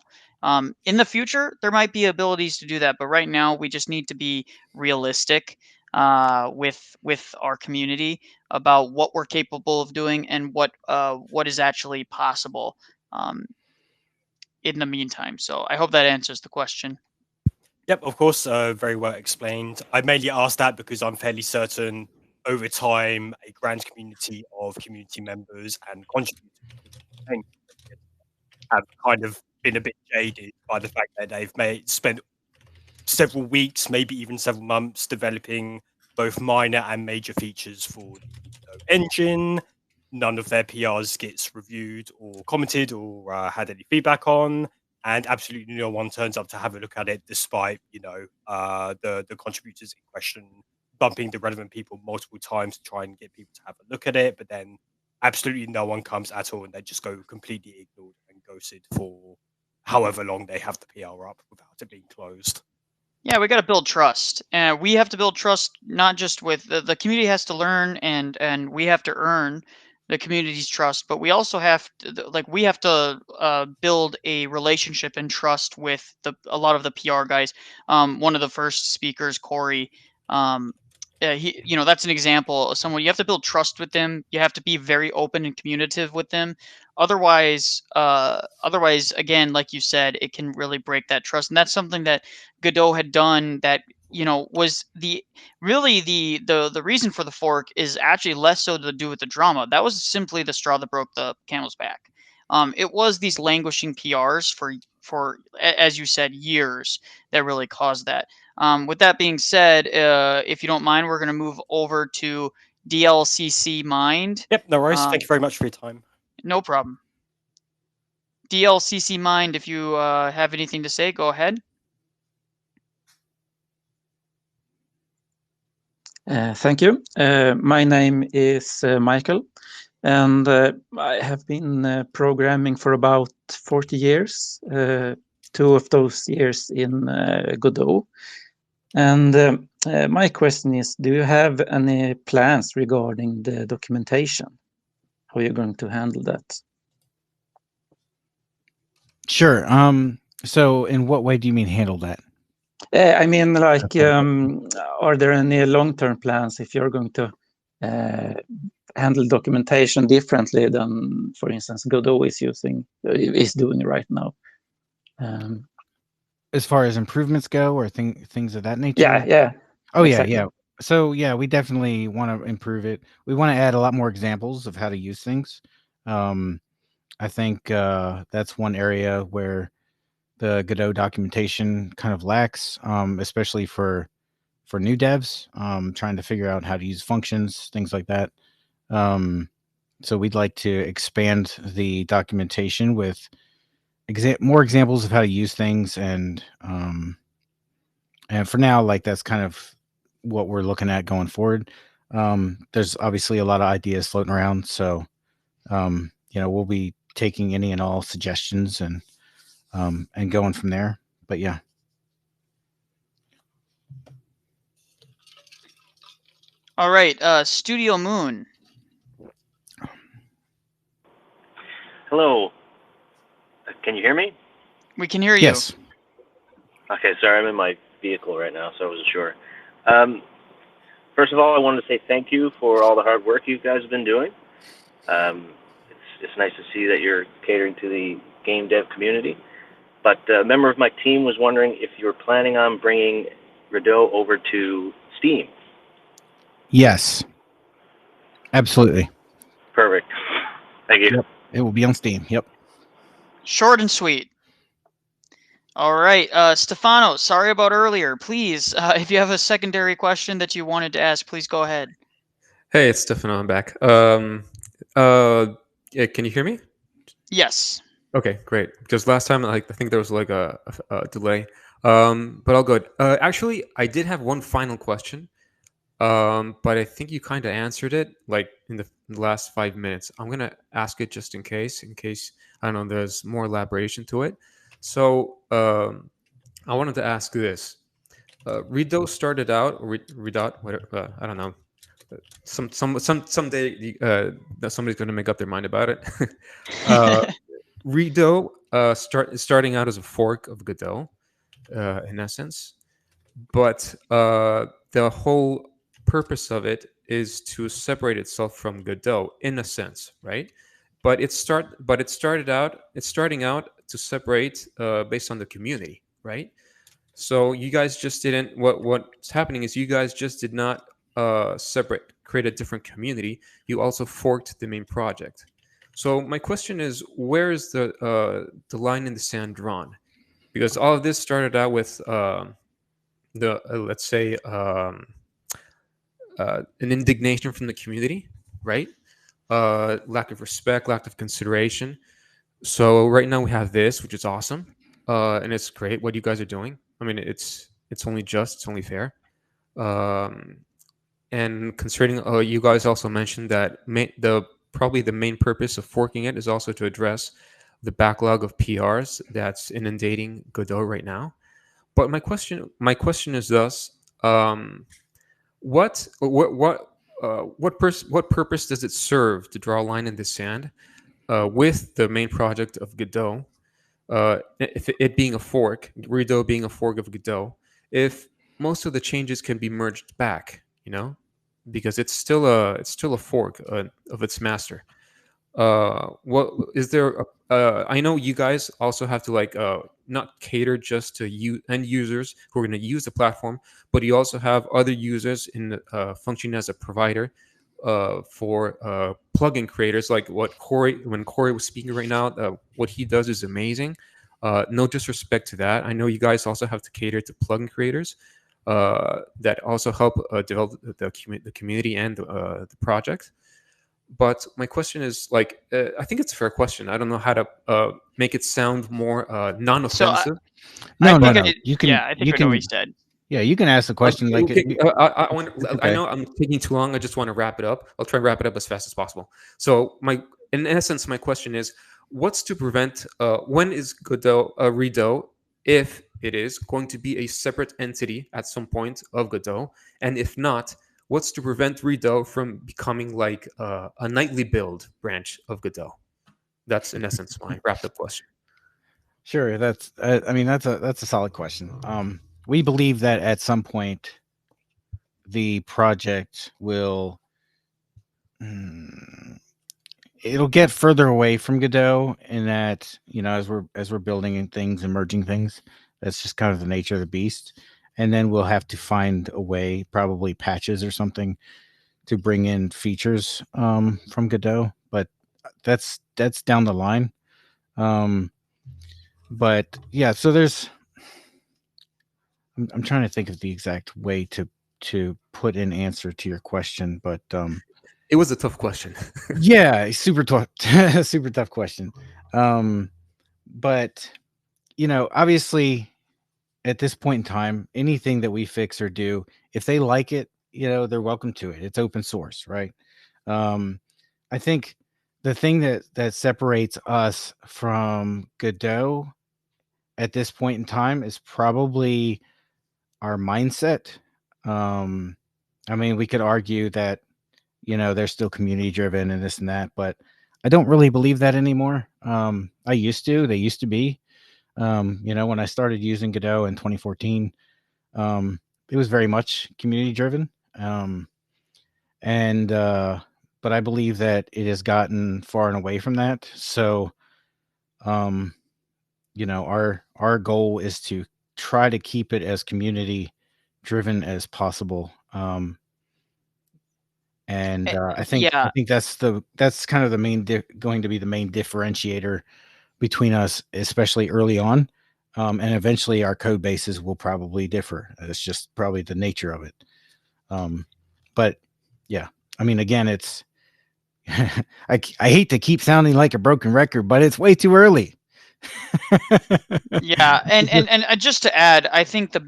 In the future, there might be abilities to do that, but right now we just need to be realistic with our community about what we're capable of doing and what is actually possible in the meantime. So I hope that answers the question. Yep, of course, very well explained. I mainly asked that because I'm fairly certain over time a grand community of community members and contributors have kind of been a bit jaded by the fact that they've spent several weeks, maybe even several months, developing both minor and major features for the engine. None of their PRs gets reviewed or commented or had any feedback on, and absolutely no one turns up to have a look at it, despite the contributors in question bumping the relevant people multiple times to try and get people to have a look at it. But then absolutely no one comes at all, and they just go completely ignored and ghosted for however long they have the PR up without it being closed. Yeah, we got to build trust, and we have to build trust not just with the community has to learn, and we have to earn the community's trust, but we also have to build a relationship and trust with a lot of the PR guys. One of the first speakers, Corey, that's an example of someone. You have to build trust with them. You have to be very open and communicative with them. Otherwise, again, like you said, it can really break that trust, and that's something that Godot had done that was the reason for the fork is actually less so to do with the drama. That was simply the straw that broke the camel's back. It was these languishing PRs for as you said, years that really caused that. With that being said, if you don't mind, we're going to move over to DLCC Mind. Yep, no worries. Thank you very much for your time. No problem. DLCC Mind, if you have anything to say, go ahead. Thank you. My name is Michael, and I have been programming for about 40 years, 2 of those years in Godot. And my question is, do you have any plans regarding the documentation? How are you going to handle that? Sure. So in what way do you mean handle that? I mean, like, are there any long-term plans if you're going to handle documentation differently than, for instance, Godot is doing right now? As far as improvements go, or things of that nature? Yeah. Oh, exactly. yeah. So, yeah, we definitely want to improve it. We want to add a lot more examples of how to use things. I think that's one area where the Godot documentation kind of lacks, especially for new devs, trying to figure out how to use functions, things like that. So we'd like to expand the documentation with more examples of how to use things, and for now, like, that's kind of what we're looking at going forward. There's obviously a lot of ideas floating around, so we'll be taking any and all suggestions and going from there. But yeah. All right, Studio Moon. Hello. Can you hear me? We can hear you. Yes. Okay, sorry, I'm in my vehicle right now, so I wasn't sure. First of all, I wanted to say thank you for all the hard work you guys have been doing. It's nice to see that you're catering to the game dev community. But a member of my team was wondering if you were planning on bringing Redot over to Steam. Yes. Absolutely. Perfect. Thank you. Yep. It will be on Steam. Yep. Short and sweet. All right, Stefano, sorry about earlier. Please, if you have a secondary question that you wanted to ask, please go ahead. Hey, it's Stefano. I'm back. Yeah, can you hear me? Yes. Okay, great. Because last time, I think there was like a delay. But all good. Actually, I did have one final question. But I think you kind of answered it like in the last 5 minutes. I'm gonna ask it just in case I don't know there's more elaboration to it. So I wanted to ask this. Redot started out, Redot, whatever, I don't know. Someday that somebody's gonna make up their mind about it. Redot starting out as a fork of Godot, in essence, but the whole purpose of it is to separate itself from Godot in a sense, right? But it's starting out to separate based on the community, right? So you guys just didn't. What's happening is you guys just did not create a different community. You also forked the main project. So my question is, where is the line in the sand drawn? Because all of this started out with let's say an indignation from the community, right? Lack of respect, lack of consideration. So right now we have this, which is awesome, and it's great what you guys are doing. I mean, it's only just, it's only fair. And considering you guys also mentioned that probably the main purpose of forking it is also to address the backlog of PRs that's inundating Godot right now. But my question is thus: what purpose does it serve to draw a line in the sand with the main project of Godot? If it being a fork, Redot being a fork of Godot, if most of the changes can be merged back, because it's still a fork of its master. What is there? I know you guys also have to not cater just to end users who are going to use the platform, but you also have other users in functioning as a provider for plugin creators, like when Corey was speaking right now. What he does is amazing. No disrespect to that. I know you guys also have to cater to plugin creators that also help develop the community and the project. But my question is, I think it's a fair question. I don't know how to make it sound more non-offensive. No. You can. Yeah, I think I know what he said. Yeah, you can ask the question. I know I'm taking too long. I just want to wrap it up. I'll try and wrap it up as fast as possible. So in essence, my question is, what's to prevent? When is Redot, if it is going to be a separate entity at some point of Godot, and if not, what's to prevent Redot from becoming like a nightly build branch of Godot? That's in essence my wrapped up question. Sure, that's a solid question. We believe that at some point the project will it'll get further away from Godot, in that as we're building things and merging things, that's just kind of the nature of the beast. And then we'll have to find a way, probably patches or something, to bring in features from Godot. But that's down the line. But yeah, so there's. I'm trying to think of the exact way to put an answer to your question, but It was a tough question. yeah, super tough, super tough question. But obviously, at this point in time, anything that we fix or do, if they like it, they're welcome to it. It's open source, right? I think the thing that separates us from Godot at this point in time is probably our mindset. I mean, we could argue that they're still community driven and this and that, but I don't really believe that anymore. I used to. They used to be. When I started using Godot in 2014, it was very much community driven. And but I believe that it has gotten far and away from that. So, our goal is to try to keep it as community driven as possible. And I think Yeah, that's kind of the main going to be the main differentiator between us, especially early on. And eventually our code bases will probably differ. It's just probably the nature of it. But yeah, I mean, again, it's I hate to keep sounding like a broken record, but it's way too early. yeah, and just to add, I think the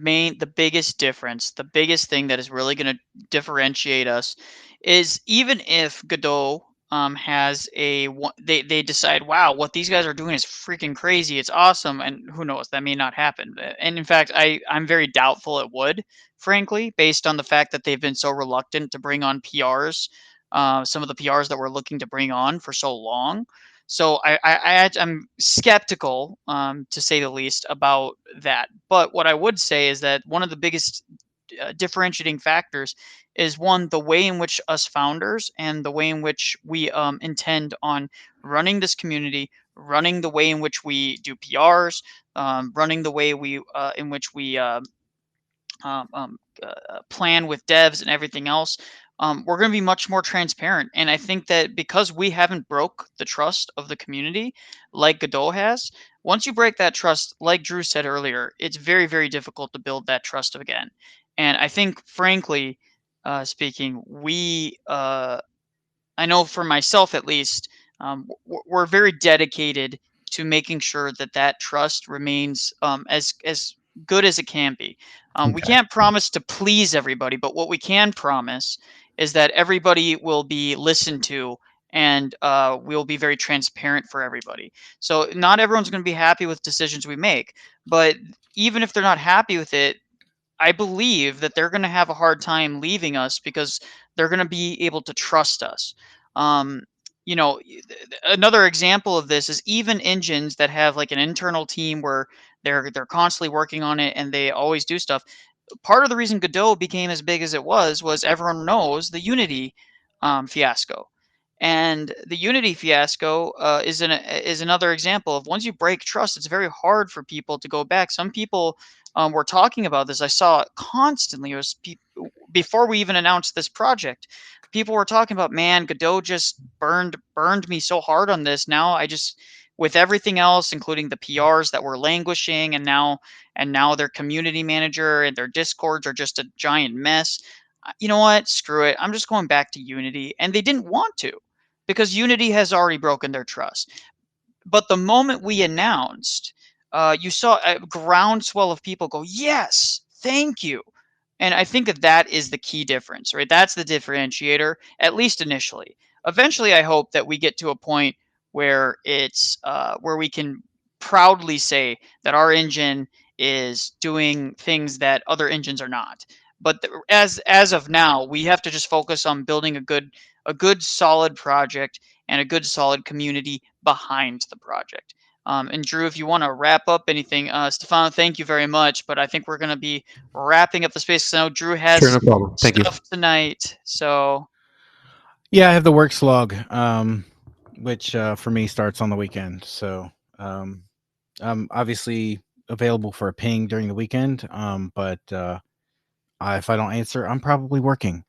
biggest difference, the biggest thing that is really going to differentiate us is even if Godot has they decide, wow, what these guys are doing is freaking crazy, it's awesome, and who knows, that may not happen. And in fact, I'm very doubtful it would, frankly, based on the fact that they've been so reluctant to bring on PRs, some of the PRs that we're looking to bring on for so long. So I'm skeptical, to say the least, about that. But what I would say is that one of the biggest differentiating factors is, one, the way in which us founders and the way in which we intend on running this community, running the way in which we do PRs, running the way we in which we plan with devs and everything else. We're going to be much more transparent. And I think that because we haven't broke the trust of the community like Godot has, once you break that trust, like Drew said earlier, it's very, very difficult to build that trust again. And I think, frankly, speaking, I know for myself at least, we're very dedicated to making sure that that trust remains as good as it can be. We Okay. can't promise to please everybody, but what we can promise is that everybody will be listened to, and we'll be very transparent for everybody. So not everyone's going to be happy with decisions we make, but even if they're not happy with it, I believe that they're going to have a hard time leaving us because they're going to be able to trust us. Um, Another example of this is even engines that have like an internal team where they're constantly working on it and they always do stuff. Part of the reason Godot became as big as it was everyone knows the Unity fiasco. And the Unity fiasco is another example of, once you break trust, it's very hard for people to go back. Some people were talking about this. I saw it constantly. It was before we even announced this project. People were talking about, man, Godot just burned me so hard on this. Now I just, with everything else, including the PRs that were languishing, and now their community manager and their discords are just a giant mess. You know what? Screw it. I'm just going back to Unity. And they didn't want to, because Unity has already broken their trust. But the moment we announced, you saw a groundswell of people go, yes, thank you. And I think that that is the key difference, right? That's the differentiator, at least initially. Eventually, I hope that we get to a point where it's where we can proudly say that our engine is doing things that other engines are not. But as of now, we have to just focus on building a good solid project and a good solid community behind the project. And Drew, if you want to wrap up anything, Stefano, thank you very much. But I think we're going to be wrapping up the space, because I know Drew Sure, has no problem. Thank you. stuff tonight. So Yeah, I have the work slog, which for me starts on the weekend. So I'm obviously available for a ping during the weekend. But if I don't answer, I'm probably working.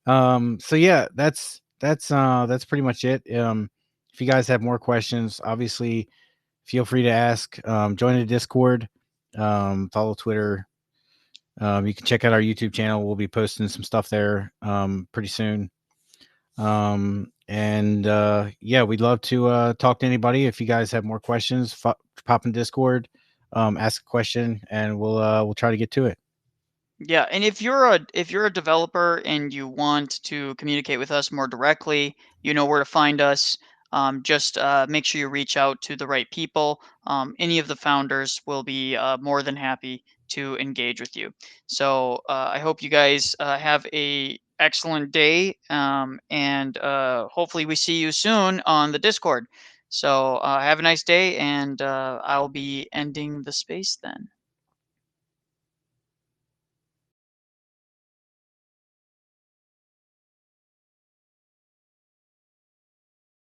So yeah, that's that's pretty much it. If you guys have more questions, obviously feel free to ask. Join the Discord, follow Twitter. You can check out our YouTube channel. We'll be posting some stuff there pretty soon. Yeah, we'd love to talk to anybody. If you guys have more questions, pop in Discord, ask a question, and we'll try to get to it. Yeah, and if you're a developer and you want to communicate with us more directly, you know where to find us. Just make sure you reach out to the right people. Any of the founders will be more than happy to engage with you. So I hope you guys have a excellent day, and hopefully we see you soon on the Discord. So have a nice day, and I'll be ending the space then.